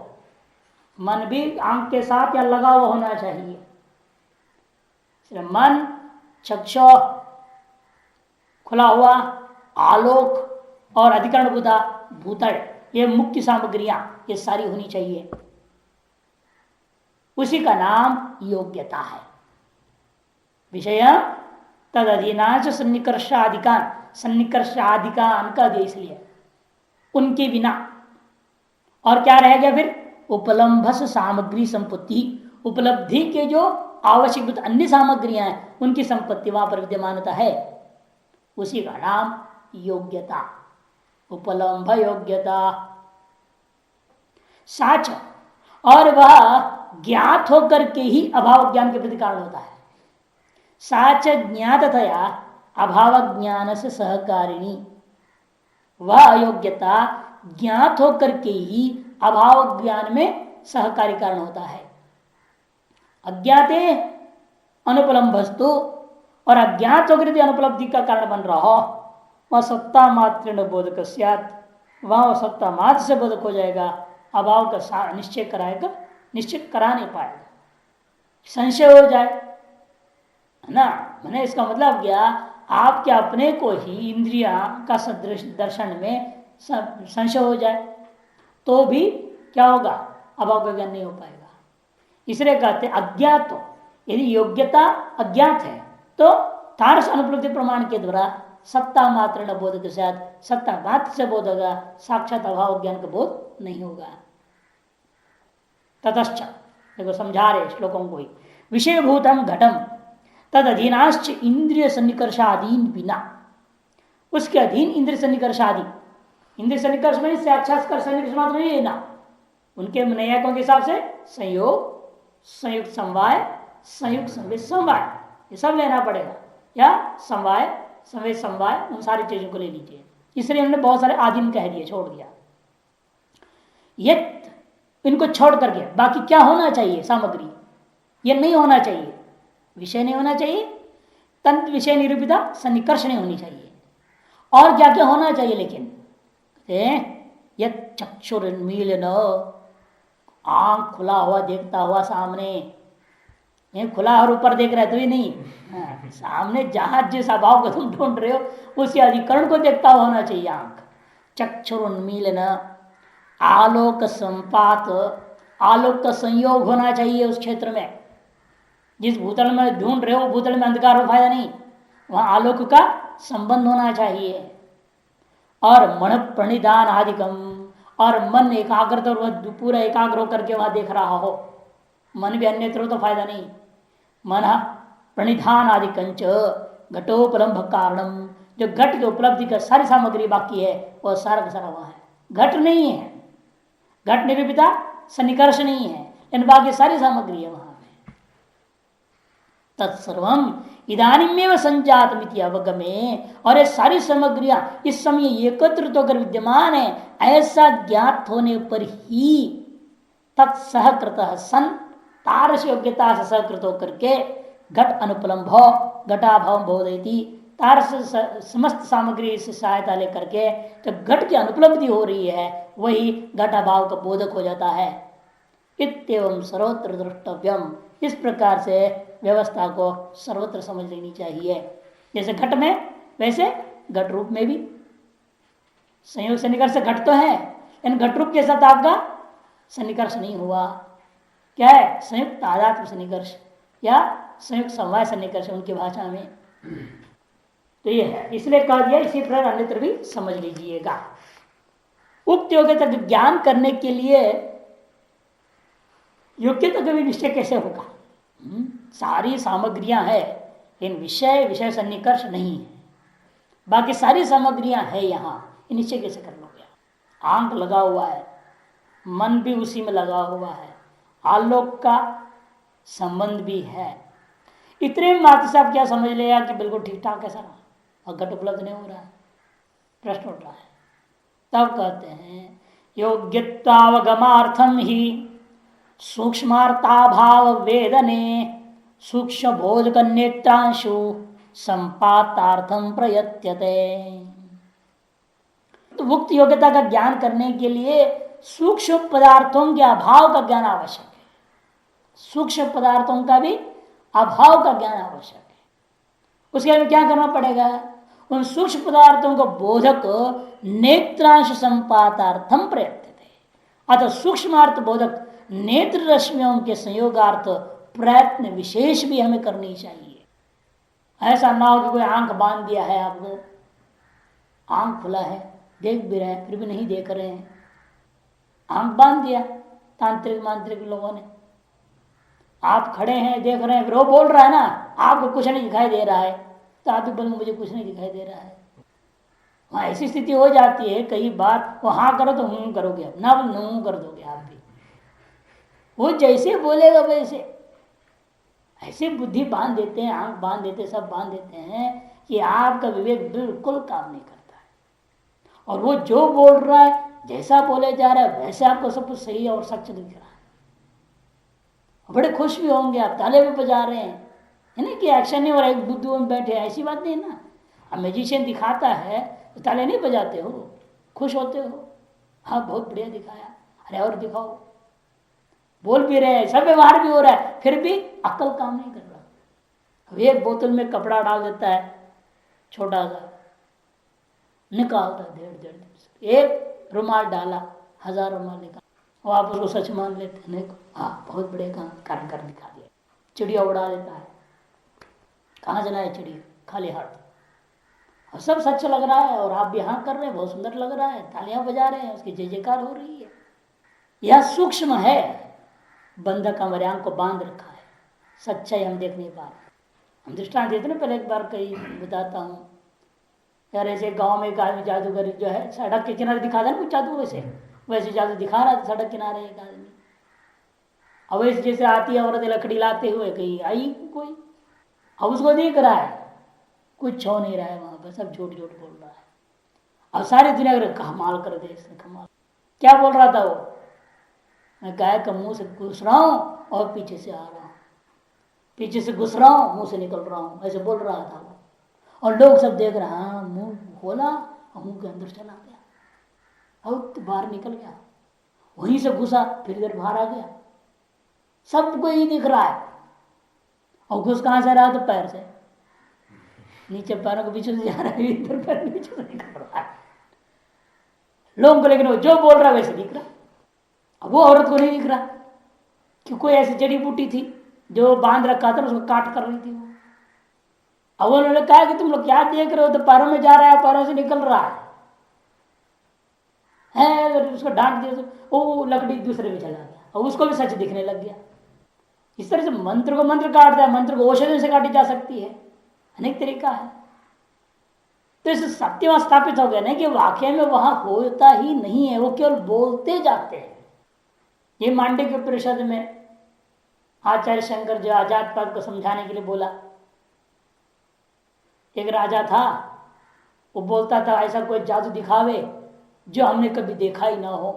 मन भी आंख के साथ या लगा हुआ होना चाहिए। मन, चक्षु, खुला हुआ, आलोक और अधिकरण बुधा भूतल, ये मुख्य सामग्रियां ये सारी होनी चाहिए। उसी का नाम योग्यता है। विषय तद अधीनांश सन्निकर्षाधिकान, सन्निकर्षाधिकान का दे इसलिए उनके बिना। और क्या रह गया फिर? उपलम्भस सामग्री संपत्ति, उपलब्धि के जो आवश्यक अन्य सामग्रियां हैं उनकी संपत्ति वहां पर विद्यमानता है, उसी का नाम योग्यता, उपलम्भ योग्यता। साच, और वह ज्ञात होकर के ही अभाव ज्ञान के प्रति कारण होता है। साच ज्ञाततया अभाव ज्ञान से सहकारिणी, वह अयोग्यता ज्ञात होकर के ही अभाव ज्ञान में सहकारी कारण होता है। अज्ञाते अनुपलम्भस्तु, और अज्ञात होकर यदि अनुपलब्धि का कारण बन रहा हो वह सत्ता मात्र न बोधक स्यात्, वह सत्ता मात्र से बोधक हो जाएगा, अभाव का निश्चय कराएगा, निश्चित करा नहीं पाएगा, संशय हो जाए, है ना। मैंने इसका मतलब क्या, आपके अपने को ही इंद्रिया का सदृश दर्शन में संशय हो जाए तो भी क्या होगा? अभाव का ज्ञान नहीं हो पाएगा। इसलिए कहते अज्ञात हो, यदि योग्यता अज्ञात है तो तारस अनुपलब्धि प्रमाण के द्वारा सत्ता मात्र न बोध के साथ, सत्ता मात्र से बोध होगा, साक्षात अभाव ज्ञान का बोध नहीं होगा। ततश्च, देखो समझा रहे श्लोकों को ही, विषयभूतम घटम तद अधीनाश्च इंद्रिय सन्निकर्षाधीन बिना, उसके अधीन इंद्रिय सन्निकर्षादि, इंद्रिय सन्निकर्ष में साक्षात्कार सन्निकर्ष मात्र नहीं लेना, उनके नैयायिकों के हिसाब से संयोग, संयुक्त समवाय, संयुक्त संवेद समवाय, ये सब लेना पड़ेगा, या समवाय संवेद समवाय, उन सारी चीजों को ले लीजिए। इसलिए हमने बहुत सारे आदिम कह दिए, छोड़ दिया। यत् इनको छोड़ करके बाकी क्या होना चाहिए सामग्री, ये नहीं होना चाहिए, विषय नहीं होना चाहिए, तंत्र विषय निरूपिता सन्निकर्ष नहीं होनी चाहिए। और क्या क्या होना चाहिए लेकिन यह चक्षुर्मीलन, आंख खुला हुआ देखता हुआ सामने, ये खुला और ऊपर देख रहा है तो ही नहीं, हाँ, सामने जहां जिस अभाव को तुम ढूंढ रहे हो उसी अधिकरण को देखता हुआ होना चाहिए आंख। चक्षुरुन्मीलन, आलोक संपात, आलोक का संयोग होना चाहिए उस क्षेत्र में। जिस भूतल में ढूंढ रहे हो भूतल में अंधकार हो फायदा नहीं, वहां आलोक का संबंध होना चाहिए। और मन प्रणिधान आदिकम, और मन एकाग्रता और पूरा एकाग्र होकर के वहां देख रहा हो, मन भी अन्यत्र हो तो फायदा नहीं। मन प्रणिधान आदिकंच घटोपलम्भ कारणम, जो घट की उपलब्धि का सारी सामग्री बाकी है वह सारा का सारा वहां है, घट नहीं है, घट निरूपिता सन्निकर्ष नहीं है, इन बाकी सारी सामग्री है वहां में। तत्सर्वम इदानीमेव संजात मिति अवगमे, और ये सारी सामग्रियां इस समय एकत्रित होकर विद्यमान है, ऐसा ज्ञात होने पर ही तत्सहकृत सन, तारस योग्यता से सहकृत होकर के घट अनुपलम्भ घटाभाव बोधयति, तार से समस्त सामग्री से सहायता लेकर के जब घट की अनुपलब्धि हो रही है वही घटाभाव का बोधक हो जाता है। इत्येवं सर्वत्र द्रष्टव्यम, इस प्रकार से व्यवस्था को सर्वत्र समझ लेनी चाहिए। जैसे घट में वैसे घट रूप में भी संयोग सन्निकर्ष घट तो है, इन घट रूप के साथ आपका सन्निकर्ष नहीं हुआ। क्या है? संयुक्त तादात्म्य सन्निकर्ष या संयुक्त समवाय सन्निकर्ष उनकी भाषा में। तो ये है, इसलिए कह दिया, इसी प्रकार अन्यत्र भी समझ लीजिएगा। उक्त योग्यता का ज्ञान करने के लिए योग्यता का भी निश्चय कैसे होगा? सारी सामग्रियां है, इन विषय सन्निकर्ष नहीं है, बाकी सारी सामग्रियां है यहाँ, ये निश्चय कैसे कर लोगे? आंख लगा हुआ है, मन भी उसी में लगा हुआ है, आलोक का संबंध भी है, इतने मात्र से आप क्या समझ लिया कि बिल्कुल ठीक ठाक है सारा, और घट उपलब्ध नहीं हो रहा है? प्रश्न उठ रहा है। तब कहते हैं योग्यत्वावगमार्थम ही सूक्ष्मार्थाभाव वेदने सूक्ष्म बोधक नेत्रांशु संपातार्थम प्रयत्यते। तो उक्त योग्यता का ज्ञान करने के लिए सूक्ष्म पदार्थों के अभाव का ज्ञान आवश्यक है, सूक्ष्म पदार्थों का भी अभाव का ज्ञान आवश्यक है। उसके लिए क्या करना पड़ेगा? उन सूक्ष्म पदार्थों को बोधक नेत्रांश संपातार्थम प्रयत्न, अतः सूक्ष्मार्थ बोधक नेत्र रश्मियों के संयोगार्थ प्रयत्न विशेष भी हमें करनी चाहिए। ऐसा ना हो कि कोई आंख बांध दिया है आपको, आंख खुला है, देख भी रहे हैं फिर भी नहीं देख रहे हैं, आंख बांध दिया तांत्रिक मांत्रिक लोगों ने। आप खड़े हैं देख रहे हैं, वो बोल रहा है ना आपको कुछ नहीं दिखाई दे रहा है, तो आप भी बोलेंगे मुझे कुछ नहीं दिखाई दे रहा है। वहां ऐसी स्थिति हो जाती है कई बार, वो हाँ करो तो हूं करोगे, आप ना नू कर दोगे आप भी, वो जैसे बोलेगा वैसे। ऐसे बुद्धि बांध देते हैं, आंख बांध देते, सब बांध देते हैं कि आपका विवेक बिल्कुल काम नहीं करता है, और वो जो बोल रहा है जैसा बोले जा रहा है वैसे आपको सब कुछ सही और सच दिख रहा है। बड़े खुश भी होंगे आप, ताले भी बजा रहे हैं, है ना कि एक्शन नहीं हो रहा है, बुद्धू में बैठे, ऐसी बात नहीं ना। अब मैजिशियन दिखाता है तो ताले नहीं बजाते हो, खुश होते हो, हाँ बहुत बढ़िया दिखाया, अरे और दिखाओ। बोल भी रहे हैं, सब व्यवहार भी हो रहा है, फिर भी अक्ल काम नहीं कर रहा। अब एक बोतल में कपड़ा डाल देता है छोटा सा, निकालता है देर देर, एक रुमाल डाला 1000 रुमाल निकाल, और आप उसको सच मान लेते हैं, हाँ बहुत बड़े काम कर दिखा दिया। चिड़िया उड़ा देता है, कहाँ जाना है चिड़िया, खाली हाथ, और सब सच लग रहा है, और आप भी हाँ कर रहे हैं, बहुत सुंदर लग रहा है, तालियां बजा रहे हैं, उसकी जय जयकार हो रही है। यह सूक्ष्म है, बंधक हमारे आंख को बांध रखा है, सच्चाई हम देख नहीं पा रहे। हम दृष्टांत देते ना, पहले एक बार कहीं बताता हूँ यार, ऐसे गांव में एक आदमी जादूगर जो है सड़क के किनारे दिखा था ना कुछ जादू, वैसे जादू दिखा रहा था सड़क किनारे एक आदमी। अब वैसे जैसे आती है औरत लकड़ी लाते हुए, कहीं आई कोई, अब उसको देख रहा है, कुछ हो नहीं रहा है वहां पर, सब झूठ झूठ बोल रहा है। अब सारी दुनिया कमाल कर दे इसने, कमाल। क्या बोल रहा था वो? मैं गाय का मुंह से घुस रहा हूं और पीछे से आ रहा हूं, पीछे से घुस रहा हूं मुंह से निकल रहा हूं, ऐसे बोल रहा था वो। और लोग सब देख रहे हैं, हाँ मुंह खोला और मुंह के अंदर चला गया और तो बाहर निकल गया, वहीं से घुसा फिर इधर बाहर आ गया, सबको ही दिख रहा है। और घुस कहां से रहा? तो पैर से, नीचे पैरों के पीछे से जा रहा है, इधर पैर नीचे से निकल रहा है लोगों को, लेकिन वो जो बोल रहा है वैसे दिख रहा। अब वो औरत को नहीं दिख रहा कि कोई ऐसी जड़ी बूटी थी जो बांध रखा था, उसको काट कर रही थी वो। अब उन्होंने कहा कि तुम लोग क्या देख रहे हो, तो पैरों में जा रहा है, पैरों से निकल रहा है। अगर उसको डांट दिया तो वो लकड़ी दूसरे में चला गया और उसको भी सच दिखने लग गया। इस तरह से मंत्र को मंत्र काटता है, मंत्र को औषधि से काटी जा सकती है, अनेक तरीका है। तो इस सत्य स्थापित हो गया ना कि वाक्य में वहां होता ही नहीं है, वो केवल बोलते जाते हैं। ये मांडव्य उपनिषद में आचार्य शंकर जो अजात पाद को समझाने के लिए बोला, एक राजा था, वो बोलता था ऐसा कोई जादू दिखावे जो हमने कभी देखा ही ना हो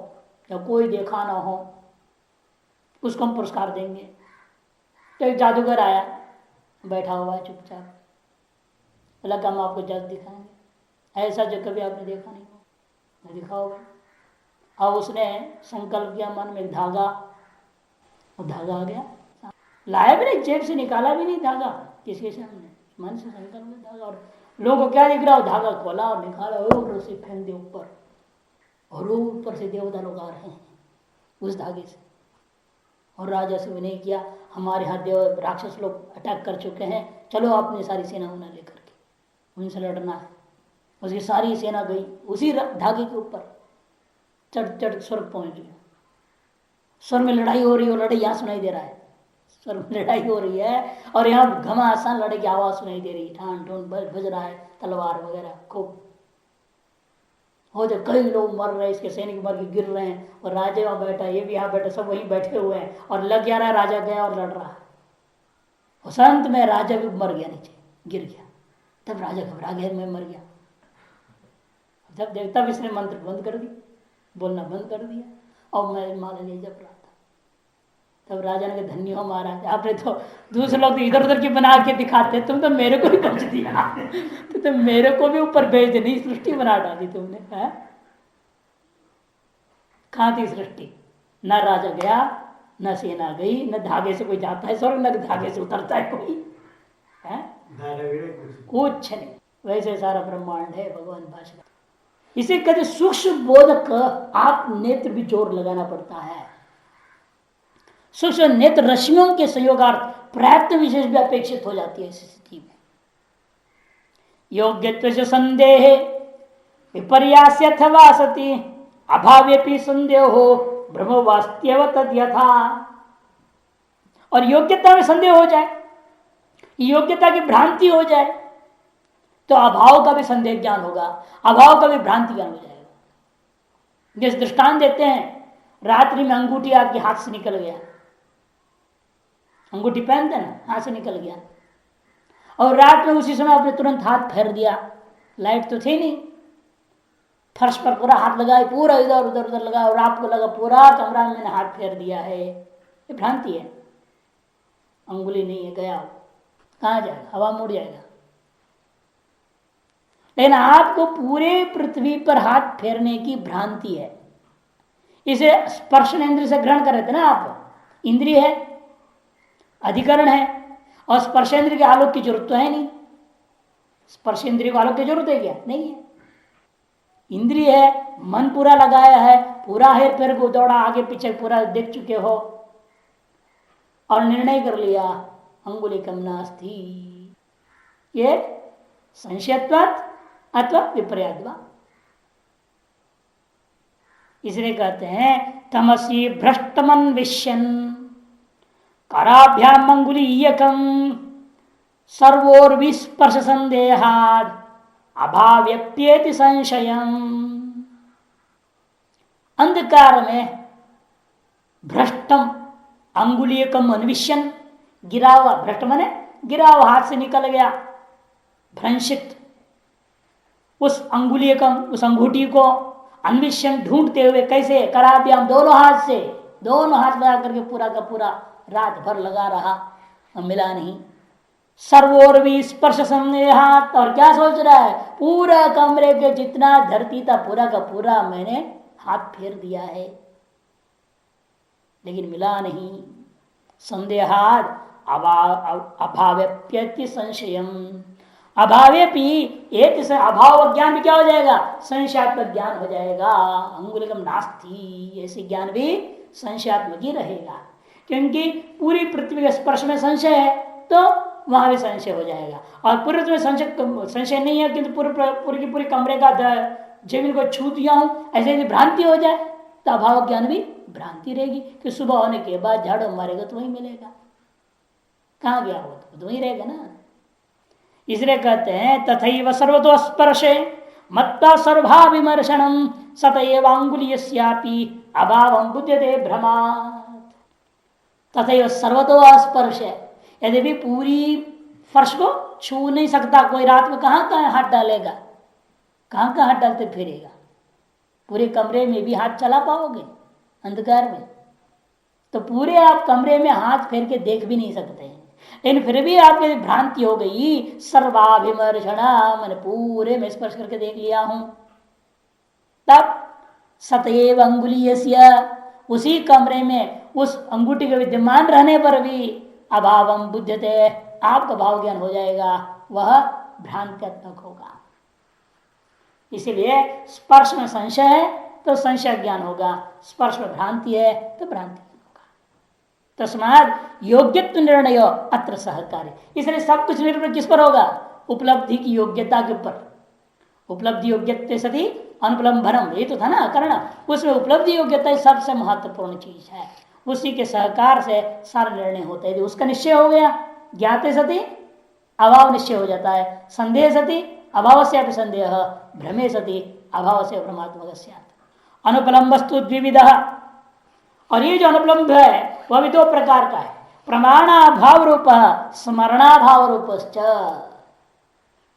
या कोई देखा ना हो, उसको हम पुरस्कार देंगे। तो एक जादूगर आया, बैठा हुआ है चुपचाप, बोला हम आपको जादू दिखाएंगे ऐसा जो कभी आपने देखा नहीं हो, दिखाओगे। अब उसने संकल्प किया मन में, धागा, और धागा आ गया, लाया भी नहीं, जेब से निकाला भी नहीं धागा, किसके सामने, मन से संकल्प में धागा। और लोगों को क्या दिख रहा हो, धागा खोला और निकाला और उसे फेंक दे ऊपर, और वो ऊपर से देवता लोग आ रहे हैं उस धागे से। और राजा से विनय किया, हमारे यहाँ देव राक्षस लोग अटैक कर चुके हैं, चलो अपनी सारी सेना उन्हें लेकर के उनसे लड़ना है। उसकी सारी सेना गई उसी धागे के ऊपर, चढ़ चढ़ स्वर्ग पहुंच गई। स्वर्ग में लड़ाई हो रही है, लड़ाई यहाँ सुनाई दे रहा है, स्वर्ग में लड़ाई हो रही है और यहाँ घमासान लड़ाई की आवाज सुनाई दे रही है, ठान ठून बज रहा है, तलवार वगैरह खूब हो जाए, कई लोग मर रहे हैं, इसके सैनिक मर के गिर रहे हैं, और राजा वहां बैठा, ये भी यहाँ बैठा, सब वहीं बैठे हुए हैं, और लग जा रहा है, राजा गया और लड़ रहा है। और संत में राजा भी मर गया, नीचे गिर गया। तब राजा घबरा गया, मैं मर गया। जब देखता भी इसने मंत्र बंद कर दी, बोलना बंद कर दिया, और मैं माला नहीं जप रहा था। तब राजा ने धन्य हो महाराज, आपने तो दूसरे लोग तो इधर उधर की बना के दिखाते, तुम तो मेरे को भी बच दिया, तो मेरे को भी ऊपर भेज देनी, सृष्टि बना डाली तुमने। कहाँ थी सृष्टि? न राजा गया, न सेना गई, न धागे से कोई जाता है स्वर्ग, न धागे से उतरता है कोई, है कुछ नहीं। वैसे सारा ब्रह्मांड है भगवान भाषा। इसे कहते सूक्ष्म बोधक आप नेत्र भी जोर लगाना पड़ता है। सूक्ष्म नेत्र रश्मियों के संयोगार्थ प्रयत्न विशेष भी अपेक्षित हो जाती है इस स्थिति में। योग्यत्व से संदेह विपर्यास अथवा सती अभाव्यपि संदेह हो ब्रह्मवास्त्यव तद्यथा। और योग्यता में संदेह हो जाए, योग्यता की भ्रांति हो जाए, तो अभाव का भी संदेह ज्ञान होगा, अभाव का भी भ्रांति ज्ञान हो जाएगा। जिस दृष्टांत देते हैं, रात्रि में अंगूठी आपके हाथ से निकल गया, अंगूठी पहनते ना, हाथ से निकल गया, और रात में उसी समय आपने तुरंत हाथ फेर दिया, लाइट तो थी नहीं, फर्श पर पूरा हाथ लगाए, पूरा इधर उधर उधर लगा, और आपको लगा पूरा कमरा में मैंने हाथ फेर दिया है, ये भ्रांति है। अंगुली नहीं है, गया कहाँ जाएगा, हवा मुड़ जाएगा। लेकिन आपको पूरे पृथ्वी पर हाथ फेरने की भ्रांति है। इसे स्पर्शन इंद्रिय से ग्रहण कर रहे थे ना आप, इंद्रिय है, अधिकरण है, और स्पर्शेंद्रिय के आलोक की जरूरत तो है नहीं। स्पर्शेंद्रिय को आलोक की जरूरत है क्या? नहीं है। इंद्रिय है, मन पूरा लगाया है, पूरा हेर फेर को दौड़ा आगे पीछे पूरा देख चुके हो और निर्णय कर लिया अंगुलिकम नास्ति, ये संशयत्वात् अथवा विपर्याद्वा। इसलिए कहते हैं तमसी भ्रष्टमन विश्यन कराभ्याम अंगुलीयकम सर्वोर्विस्पर्श संदेहाद अभाव्यप्येति संशयम। अंधकार में भ्रष्टम अंगुलीयकम अन्विष्यन, गिरा हुआ, भ्रष्ट मने गिरा हुआ, हाथ से निकल गया, भ्रंशित उस अंगुलीयकम, उस अंगूठी को अन्विष्यन ढूंढते हुए, कैसे? कराभ्याम, दोनों हाथ से, दोनों हाथ लगा करके पूरा का पूरा रात भर लगा रहा और मिला नहीं। सर्वोर भी स्पर्श संदेहात, और क्या सोच रहा है, पूरा कमरे के जितना धरती था पूरा का पूरा मैंने हाथ फेर दिया है, लेकिन मिला नहीं। संदेहात अभाव्यप्यति संशयम, अभाव्यपि एक से अभाव ज्ञान भी क्या हो जाएगा, संशयात्मक ज्ञान हो जाएगा। अंगुलिकम नास्ति, ऐसे ज्ञान भी संशयात्मक ही रहेगा, क्योंकि पूरी पृथ्वी के स्पर्श में संशय है तो वहां भी संशय हो जाएगा। और पूरे में संशय नहीं है, किंतु पूरी की पूरी कमरे का जमीन को छू दिया हूं, ऐसे यदि भ्रांति हो जाए तो अभाव ज्ञान भी भ्रांति रहेगी कि सुबह होने के बाद झाड़ू मारेगा तो वही मिलेगा, कहाँ गया हो तो वही रहेगा ना। इसलिए कहते हैं तथैव सर्वतो स्पर्शे मत्ता सर्वाभिमर्शनम सतएव अंगुलीयस्यापि अभावं बुध्यते भ्रमात्। तथैव सर्वतो स्पर्श, यदि भी पूरी फर्श को छू नहीं सकता कोई, रात में कहाँ कहाँ हाथ डालेगा, कहाँ कहाँ हाथ डालते फिरेगा, पूरे कमरे में भी हाथ चला पाओगे अंधकार में, तो पूरे आप कमरे में हाथ फेर के देख भी नहीं सकते हैं। लेकिन फिर भी आपकी भ्रांति हो गई, सर्वाभिमर्शना, मैंने पूरे में स्पर्श करके देख लिया हूं, तब सतएव अंगुलीयस्य, उसी कमरे में उस अंगूठी के विद्यमान रहने पर भी अभावम बुध्यते, आपका भाव ज्ञान हो जाएगा, वह भ्रांत्यात्मक होगा। इसीलिए स्पर्श में संशय है तो संशय ज्ञान होगा, स्पर्श में भ्रांति है तो भ्रांति होगा। तस्मात् योग्यत्व निर्णय अत्र सहकारी, इसलिए सब कुछ निर्भर किस पर होगा, उपलब्धि की योग्यता के ऊपर। उपलब्धि योग्यता सती अनुपलम्भनम, ये तो था ना करना, उसमें उपलब्धि योग्यता सबसे महत्वपूर्ण चीज है, उसी के सहकार से सारा निर्णय होता है। यदि उसका निश्चय हो गया, ज्ञाते सती अभाव निश्चय हो जाता है, संदेह सती अभाव से संदेह, भ्रमे सती अभाव से भ्रमात्मक। अनुपलम्ब वस्तु द्विविध, और ये जो अनुपलम्ब है वह भी दो प्रकार का है, प्रमाणाभाव रूप स्मरणाभाव रूप।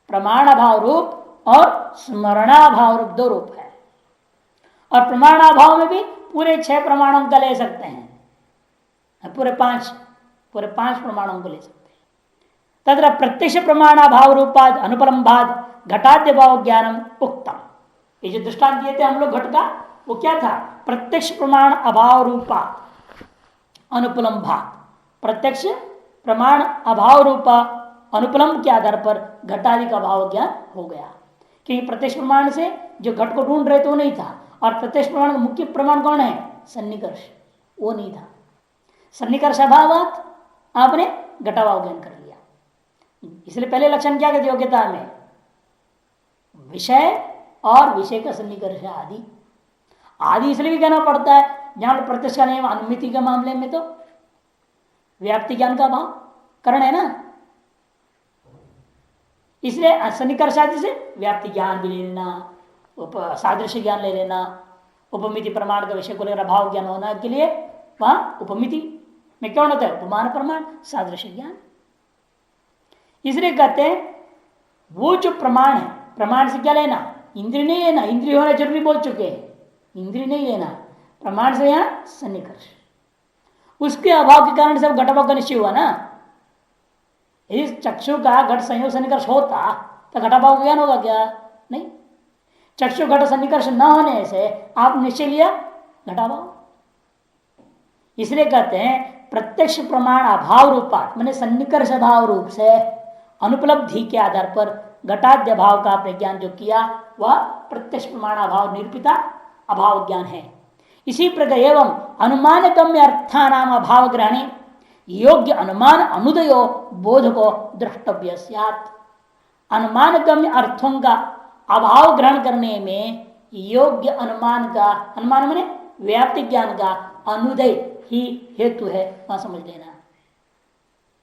प्रमाणाभाव रूप और स्मरणाभाव रूप दो रूप है, और प्रमाणाभाव में भी पूरे 6 प्रमाणों का ले सकते हैं, पूरे पांच प्रमाणों को ले सकते हैं। तथा प्रत्यक्ष प्रमाणाभाव रूपाद अनुपलम्बाद घटाद्य भाव ज्ञानम उक्तम, ये जो दृष्टांत दिए थे हम लोग घट का, वो क्या था, प्रत्यक्ष प्रमाण अभाव रूपा अनुपलम्भा, प्रत्यक्ष प्रमाण अभाव रूपा अनुपलम्ब के आधार पर घटादि का भाव ज्ञान हो गया। क्योंकि प्रत्यक्ष प्रमाण से जो घट को ढूंढ रहे थे वो नहीं था, और प्रत्यक्ष प्रमाण का मुख्य प्रमाण कौन है, सन्निकर्ष, वो नहीं था। सन्निकर्ष अभावात आपने घटाभाव ज्ञान कर लिया। इसलिए पहले लक्षण क्या कहते योग्यता में, विषय और विषय का सन्निकर्ष आदि। आदि इसलिए भी कहना पड़ता है, जहां पर प्रत्यक्ष का नियम अनुमिति के मामले में तो व्याप्ति ज्ञान का भाव करण है ना, इसलिए सन्निकर्ष आदि से व्याप्ति ज्ञान भी ले लेना, सादृश्य ज्ञान ले लेना, उपमिति प्रमाण का विषय को लेकर भाव ज्ञान होना के लिए वहां उपमिति में क्या होता है, उपमान प्रमाण सादृश्य ज्ञान। इसलिए कहते हैं वो जो प्रमाण है, प्रमाण से क्या लेना, इंद्रिय नहीं लेना, इंद्रिय होना जरूरी बोल चुके हैं, इंद्रिय नहीं लेना, प्रमाण से यहां सन्निकर्ष। उसके अभाव के कारण से घटाभाव का निश्चय हुआ ना। यदि चक्षु का घट संयोग सन्निकर्ष होता तो घटाभाव का ज्ञान होगा क्या, नहीं। चक्षु घट सन्निकर्ष न होने से आप निश्चय लिया घटाभाव। इसलिए कहते हैं प्रत्यक्ष प्रमाण अभाव रूपात, मैंने सन्निकर्ष अभाव रूप से अनुपलब्धि के आधार पर घटाद्य भाव का आपने ज्ञान जो किया वह प्रत्यक्ष प्रमाण अभाव निरूपिता अभाव ज्ञान है। इसी प्रकार एवं अनुमान गम्य अर्थानाम अभाव ग्रहणे योग्य अनुमान अनुदयो बोध को द्रष्टव्य स्यात्। अनुमान गम्य अर्थों का अभाव ग्रहण करने में योग्य अनुमान का, अनुमान माने व्याप्ति ज्ञान का अनुदय ही हेतु है, वहां समझ लेना।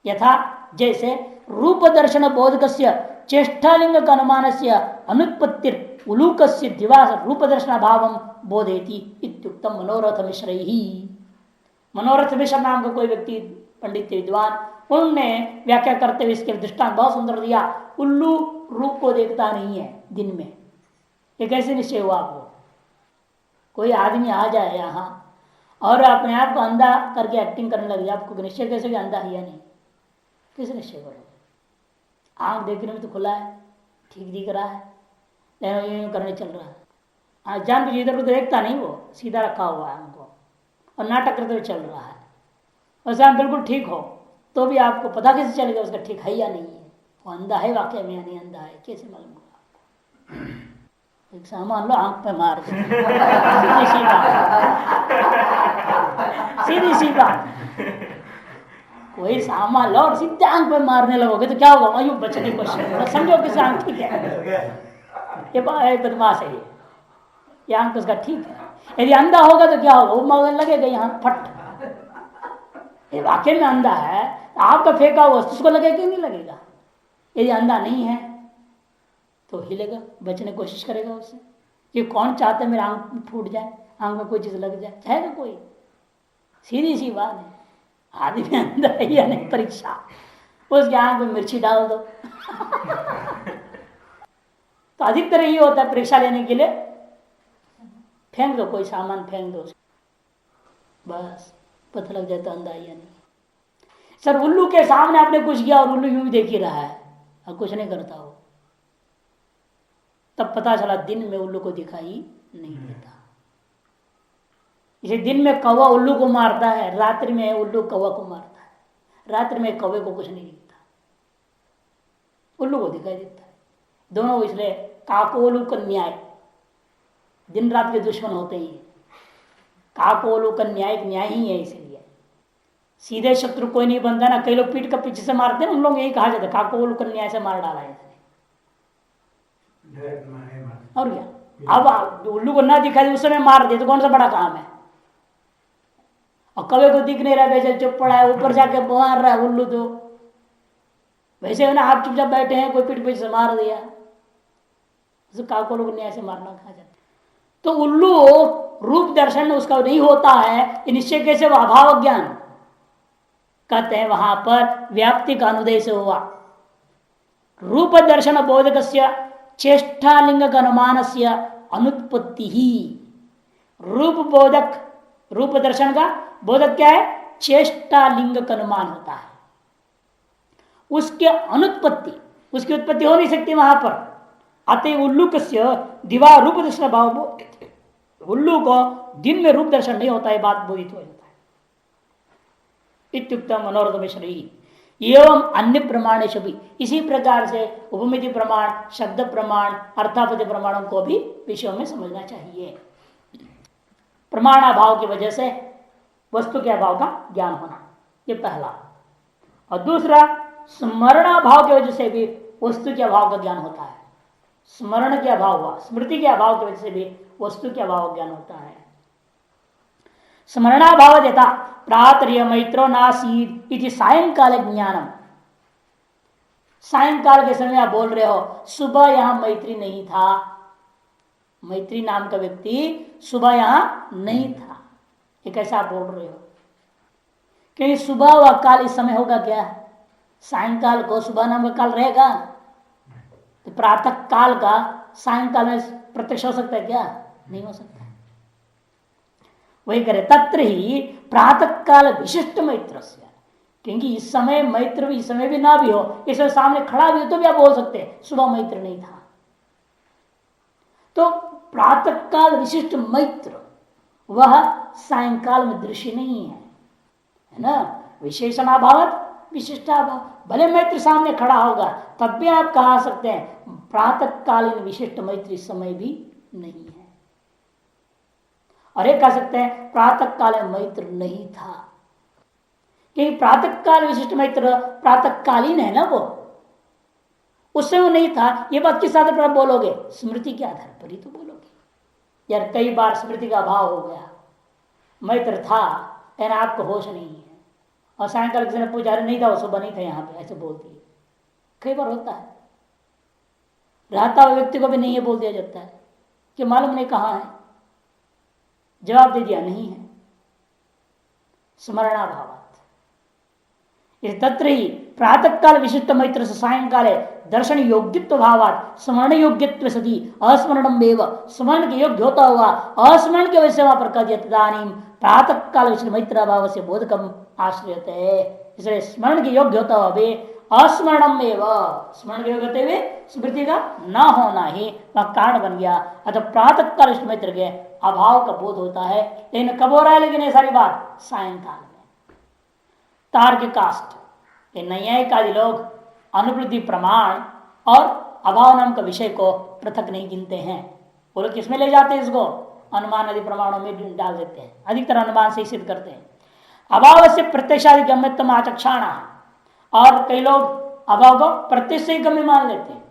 यथा जैसे रूप दर्शन बोधकस्य चेष्टालिंग का अनुमान से अनुत्पत्ति उलूक दिवास रूप दर्शन भाव बोधेति इत्युक्तम मनोरथ मिश्र ही। मनोरथ मिश्र नाम का कोई व्यक्ति पंडित विद्वान, उन्होंने व्याख्या करते हुए इसके दृष्टांत बहुत सुंदर दिया। उल्लू रूप को देखता नहीं है दिन में, ये कैसे निश्चय हुआ आपको? कोई आदमी आ जाए यहाँ और अपने आप को अंधा करके एक्टिंग करने लगे, आपको निश्चय कैसे कि अंधा है या नहीं? किस निश्चय करोगे? आंख देखने में तो खुला है, ठीक दिख रहा है, लेकिन करने चल रहा है। जान भी इधर उधर देखता नहीं, वो सीधा रखा हुआ है हमको और नाटक करते हुए चल रहा है। वैसे आप बिल्कुल ठीक हो तो भी आपको पता कैसे चलेगा उसका ठीक है या नहीं है? वो अंधा है वाकई में या नहीं अंधा है, कैसे मालूम होगा आपको? एक सामान लो, आंख पे मार दो, सीधी सी बात, सीधी सी बात। कोई सामान लो और सीधे आंख पे मारने लगोगे तो क्या होगा? अयो बचने की कोशिश, समझो किस आंख ठीक है, ये बदमाश है, ये आंख उसका ठीक है। यदि अंधा होगा तो क्या होगा? वो मगर लगेगा यहाँ फट, ये वाकई में अंधा है, आपका फेंका हुआ उसको लगेगा कि नहीं लगेगा? यदि अंधा नहीं है तो हिलेगा, बचने की कोशिश करेगा उससे। कि कौन चाहता है मेरा आंख फूट जाए, आंख में कोई चीज लग जाए? चाहेगा कोई? सीधी सी बात है। आदमी अंधा है या नहीं, परीक्षा, उसके आंख में मिर्ची डाल दो तो अधिकतर ये होता है, परीक्षा लेने के लिए फेंक दो, कोई सामान फेंक दो, बस पता लग जाता अंधा या नहीं। सर उल्लू के सामने आपने कुछ किया और उल्लू यूं ही देख ही रहा है और कुछ नहीं करता हो, तब पता चला दिन में उल्लू को दिखाई नहीं देता। इसे दिन में कौवा उल्लू को मारता है, रात्रि में उल्लू कौवा को मारता है। रात्रि में कौवे को कुछ नहीं दिखता, उल्लू को दिखाई देता है। दोनों इसलिए काकोलू का न्याय, दिन रात के दुश्मन होते ही। काकोलू का न्याय न्याय ही है, इसलिए सीधे शत्रु कोई नहीं बनता ना। कई लोग पीठ का पीछे से मारते हैं, उन लोग यही कहा जाता है काकोलू का न्याय से मार डाला है इसने, और क्या। अब उल्लू को ना दिखाई उस समय मार दे तो कौन सा बड़ा काम है? और कौवे को दिख नहीं रहा, वैसे चुप पड़ा है, ऊपर जाके मार रहा है उल्लू। तो वैसे ना आप चुपचाप बैठे हैं, कोई पीठ पीछे से मार दिया, काकोलू को न्याय से मारना कहा जाता है। तो उल्लू रूप दर्शन उसका नहीं होता है, निश्चय कैसे? अभाव ज्ञान कहते हैं, वहां पर व्याप्ति का अनुदय से हुआ। रूप दर्शन बोधक चेष्टालिंग का अनुमान से अनुत्पत्ति ही। रूप बोधक, रूप दर्शन का बोधक क्या है? चेष्टालिंग का अनुमान होता है, उसके अनुत्पत्ति, उसकी उत्पत्ति हो नहीं सकती वहां पर। अतः उल्लू दिवा रूप दर्शन भाव, उल्लू को दिन में रूप दर्शन नहीं होता है, बात बोधित हो जाता है। इत्युक्तम मनोरथ श्री एवं अन्य प्रमाणेश भी, इसी प्रकार से उपमिति प्रमाण, शब्द प्रमाण, अर्थापति प्रमाणों को भी विषयों में समझना चाहिए। प्रमाणाभाव की वजह से वस्तु के अभाव का ज्ञान होना, ये पहला। और दूसरा, स्मरणाभाव की वजह से भी वस्तु के अभाव का ज्ञान होता है। स्मरण के अभाव हुआ, स्मृति के अभाव की वजह से भी वस्तु के अभाव ज्ञान होता है। स्मरणाभाव देता प्रातर्य मैत्रो नासीद इति सायंकाल ज्ञानम। सायंकाल के समय आप बोल रहे हो सुबह यहां मैत्री नहीं था, मैत्री नाम का व्यक्ति सुबह यहां नहीं था, ये कैसा आप बोल रहे हो? क्योंकि सुबह व काल इस समय होगा क्या? सायंकाल को सुबह नाम का काल रहेगा? तो प्रातः काल का सायंकाल में प्रत्यक्ष हो सकता है क्या? नहीं हो सकता। वही करे तत्र ही प्रातः काल विशिष्ट मैत्र, क्योंकि इस समय मैत्र भी, इस समय भी ना भी हो, इस समय सामने खड़ा भी हो तो भी आप बोल सकते हैं सुबह मैत्र नहीं था। तो प्रातः काल विशिष्ट मैत्र वह सायंकाल में दृश्य नहीं है ना। विशेषणाभाव विशिष्टाभाव, भले मैत्र सामने खड़ा होगा तब भी आप कहा सकते हैं प्रातःकालीन विशिष्ट मैत्र इस समय भी नहीं है। और एक कह सकते हैं प्रातःकालीन मैत्र नहीं था, क्योंकि प्रातःकाल विशिष्ट मैत्र प्रातःकालीन है ना, वो उस समय नहीं था। ये बात किस आधार पर बोलोगे? स्मृति के आधार पर ही तो बोलोगे। यार कई बार स्मृति का अभाव हो गया, मैत्र था लेकिन आपको होश नहीं है, और सायंकाल किसी ने पूछा नहीं था वो सुबह नहीं था यहाँ पे, ऐसे बोल दिए। कई बार होता है, रहता हुआ व्यक्ति को भी नहीं है बोल दिया जाता है कि मालूम नहीं कहाँ है, जवाब दे दिया नहीं है। स्मरणाभावात इस तत्र ही प्रातः काल विशिष्ट मैत्र से सायंकाले दर्शन योग्यत्व भावात स्मरण योग्यत्व सदी अस्मरणम एव स्मरण के योग्य होता हुआ अस्मरण के वैसे वहां पर कह दिया तदानीम प्रातः काल विशिष्ट मैत्र भाव से बोधकम आश्रयते है। इसलिए स्मरण के योग्य होता हुआ भी अस्मरणम एव स्मरण के योग्य होते हुए स्मृति का न होना ही वह कारण बन गया। अतः प्रातः काल विशिष्ट मैत्र के अभाव का बोध होता है। लेकिन कब हो रहा है? लेकिन ये सारी बात सायंकाल में। तार्किकास्ट ये न्यायिक आदि लोग अनुवृत्ति प्रमाण और अभाव नाम का विषय को पृथक नहीं गिनते हैं। वो लोग किसमें ले जाते हैं? इसको अनुमान आदि प्रमाणों में डाल देते हैं। अधिकतर अनुमान से ही सिद्ध करते हैं। अभाव से प्रत्यक्षादि गम्यत्म आचक्षाणा, और कई लोग अभाव को प्रत्यक्ष से ही गम्य मान लेते हैं।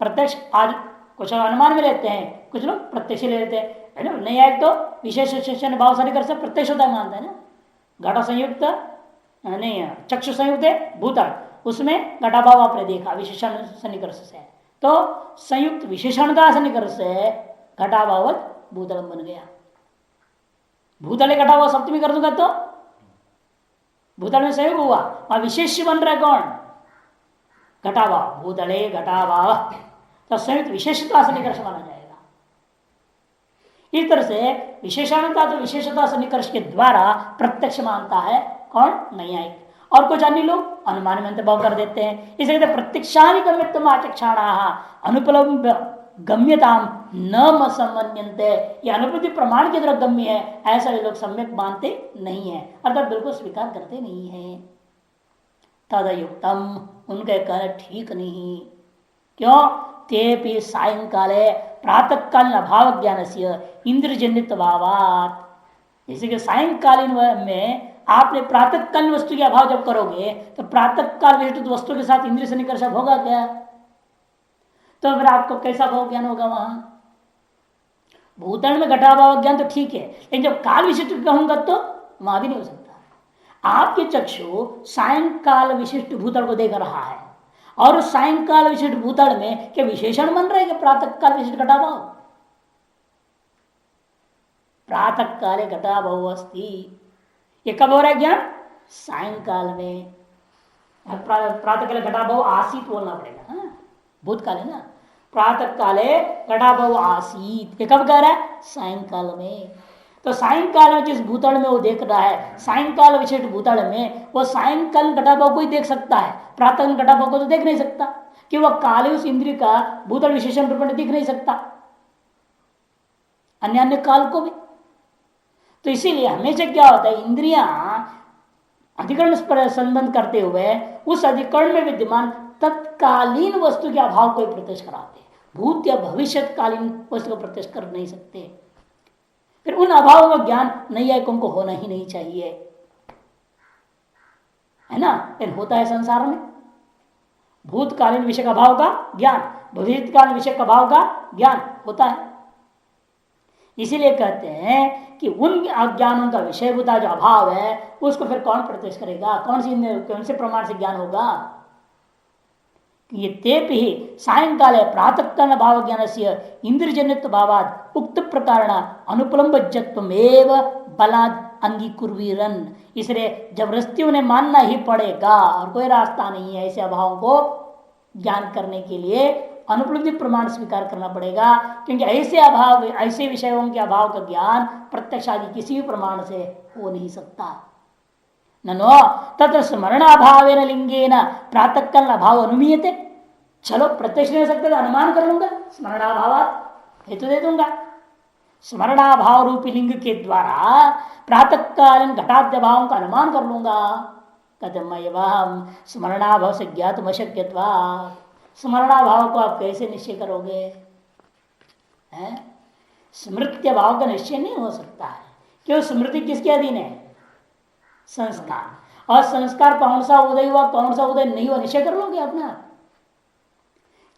प्रत्यक्ष आदि कुछ अनुमान में लेते हैं, कुछ लोग प्रत्यक्ष ले लेते हैं, है ना। न्यायिक तो विशेष विशेषण भाव सन्निकर्ष से प्रत्यक्ष होता मानते हैं ना। घट संयुक्त नहीं, चक्षु संयुक्त है भूतल, उसमें घटाभाव आपने देखा विशेषण सन्निकर्ष से, तो संयुक्त विशेषणता सन्निकर्ष से घटाभावत भूतल बन गया। भूतल घटाभाव सप्तमी कर दूंगा तो भूतल में संयोग हुआ, वहां विशेष बन रहा है कौन? घटाभाव। भूतले घटाभाव तो संयुक्त विशेषता सन्निकर्ष माना जाएगा। इस तरह से विशेषणता तो विशेषता सन्निकर्ष के द्वारा प्रत्यक्ष मानता है कौन? न्यायिक। और कुछ अन्य लोग अनुमान में अंतर्भाव कर देते हैं। इसे कहते प्रत्यक्षादि गम्यत्वम आचक्षाणा अनुपलम्ब गम्यताम न समन्यन्ते। ये अनुपलब्धि प्रमाण की तरह गम्य है ऐसा ये लोग सम्यक मानते नहीं है, अर्थात बिल्कुल स्वीकार करते नहीं है। तदयुक्तम उनके कहना ठीक नहीं। क्यों? ते सायंकाले प्रातः कालीन अभाव ज्ञान से इंद्रजनित भावात। जैसे कि सायंकालीन में आपने प्रातः कालीन वस्तु के अभाव जब करोगे तो प्रातः काल विशिष्ट वस्तु के साथ इंद्रिय से निकर्ष होगा क्या? तो फिर आपको कैसा भाव ज्ञान होगा? वहां भूतल में घटाभाव ज्ञान तो ठीक है, लेकिन जब काल विशिष्ट कहूंगा तो वहां भी नहीं हो सकता। आपके चक्षु सायंकाल विशिष्ट भूतल को देख रहा है और उस सायंकाल विशिष्ट भूतल में क्या विशेषण बन रहे हैं? प्रातः काल विशिष्ट घटाभाव, प्रातः काले घटाभाव अस्ति। ये कब हो रहा है ज्ञान? सायंकाल में। प्रातः काले घटाभाव आसीत बोलना पड़ेगा, हाँ? भूतकाल है ना। प्रातः काले घटाभाव आसीत, ये कब कह रहा है? सायंकाल में। तो सायंकाल में जिस भूतल में वो देख रहा है, सायंकाल विशिष्ट भूतल में, वो सायंकाल घटाभाव को ही देख सकता है, प्रातः घटाभाव को तो देख नहीं सकता कि वह काले उस इंद्रिय का भूतल विशेषण रूप में दिख नहीं सकता, अन्य अन्य काल को भी। तो इसीलिए हमेशा क्या होता है, इंद्रियां अधिकरण पर संबंध करते हुए उस अधिकरण में विद्यमान तत्कालीन वस्तु के अभाव को प्रत्यक्ष कराते हैं, भूत या भविष्यकालीन वस्तु को प्रत्यक्ष कर नहीं सकते। फिर उन अभाव का ज्ञान नैयायिकों को होना ही नहीं चाहिए, है ना। लेकिन होता है संसार में भूतकालीन विषय का भाव का ज्ञान, भविष्यकालीन विषय का भाव का ज्ञान होता है। इसीलिए कहते हैं कि उन अज्ञानों का विषयभूता जो अभाव है उसको फिर कौन प्रत्यक्ष करेगा? कौन से प्रमाण से ज्ञान होगा? ये तेप ही सायंकाले प्रातः काल भाव ज्ञान से इंद्रजनित भावाद उक्त प्रकार अनुपलम्बजत्वमेव बलाद अंगीकुर्वीरन। इसलिए जबरदस्ती उन्हें मानना ही पड़ेगा और कोई रास्ता नहीं है ऐसे अभावों को ज्ञान करने के लिए। अनुपलब्धि प्रमाण स्वीकार करना पड़ेगा, क्योंकि ऐसे अभाव, ऐसे विषयों के अभाव का ज्ञान प्रत्यक्ष आदि किसी भी प्रमाण से हो नहीं सकता। ननो तत्र स्मरणाभाव लिंगेन प्रातः काल अभाव अनुमीयते। चलो प्रत्यक्ष नहीं हो सकता तो अनुमान कर लूंगा, स्मरणाभावात हेतु दे दूंगा। स्मरणाभाव रूपी लिंग के द्वारा प्रातः कालीन घटाद्य भावों का अनुमान कर लूंगा। कथम स्मरणाभाव से ज्ञातुम अशक्यत्वा। स्मरणाभाव को आप कैसे निश्चय करोगे? स्मृत्य भाव का निश्चय नहीं हो सकता है, क्यों? स्मृति किसके अधीन है? संस्कार। और संस्कार कौन सा उदय हुआ कौन सा उदय नहीं हुआ निश्चय कर लोगे अपना,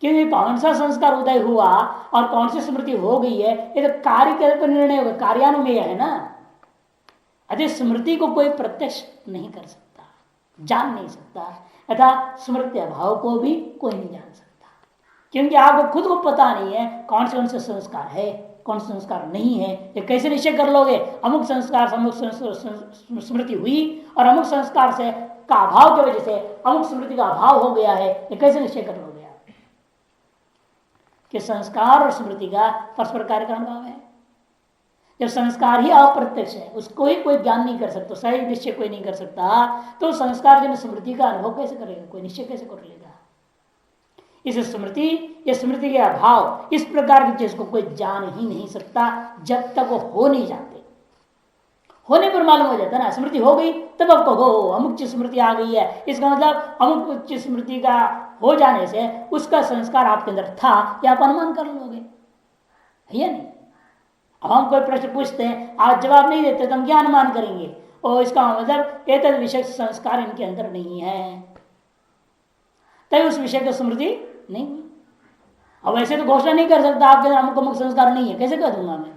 क्योंकि कौन सा संस्कार उदय हुआ और कौन सी स्मृति हो गई है ये तो कार्य के पर निर्णय होगा, कार्यान्वय है ना। अतः स्मृति को कोई प्रत्यक्ष नहीं कर सकता, जान नहीं सकता, तथा स्मृति अभाव को भी कोई नहीं जान सकता, क्योंकि आपको खुद को पता नहीं है कौन से संस्कार है कौन सा संस्कार नहीं है। ये कैसे निश्चय कर लोगे? अमुक संस्कार से अमुक स्मृति हुई और अमुक संस्कार से का अभाव की वजह से अमुक स्मृति का अभाव हो गया है, ये कैसे निश्चय कर लोगे आप कि संस्कार और स्मृति का परस्पर कार्य का अनुभव है? जब संस्कार ही अप्रत्यक्ष है, उसको ही कोई ज्ञान नहीं कर सकता, सही निश्चय कोई नहीं कर सकता, तो संस्कार जन स्मृति का अनुभव कैसे करेगा, कोई निश्चय कैसे कर लेगा? इस स्मृति या स्मृति के अभाव, इस प्रकार की चीज को कोई जान ही नहीं सकता जब तक वो हो नहीं जाते। होने पर मालूम हो जाता ना, स्मृति हो गई तब आपको हो अमुक चीज स्मृति आ गई है, इसका मतलब अमुक चीज स्मृति का हो जाने से उसका संस्कार आपके अंदर था, या आप अनुमान कर लोगे, है या नहीं? अब हम कोई प्रश्न पूछते हैं, आप जवाब नहीं देते तो हम क्या अनुमान करेंगे? और इसका मतलब एक विषय संस्कार इनके अंदर नहीं है, तभी उस विषय की स्मृति नहीं हुई। अब वैसे तो घोषणा नहीं कर सकता आपके अंदर अमुक अमुक संस्कार नहीं है, कैसे कह दूंगा मैं?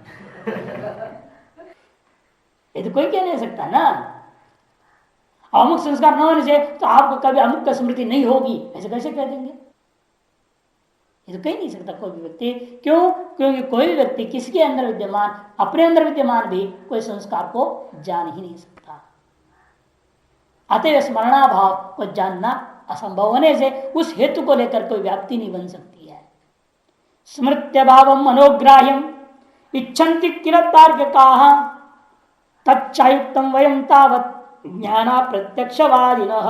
ये तो कोई कह नहीं सकता ना। अमुक संस्कार न होने से तो आपको कभी अमुक का स्मृति नहीं होगी, ऐसे कैसे कह देंगे? ये तो कह नहीं सकता कोई भी व्यक्ति। क्यों? क्योंकि कोई भी व्यक्ति किसी के अंदर विद्यमान, अपने अंदर विद्यमान भी कोई संस्कार को जान ही नहीं सकता। अतः स्मरणाभाव को जानना असंभव होने से उस हेतु को लेकर कोई व्याप्ति नहीं बन सकती है। स्मृत्य भाव मनोग्राह्यम इच्छन्ति किल तार्किकाः तच्चायुक्तम वयम तावत् ज्ञाना प्रत्यक्षवादिनः।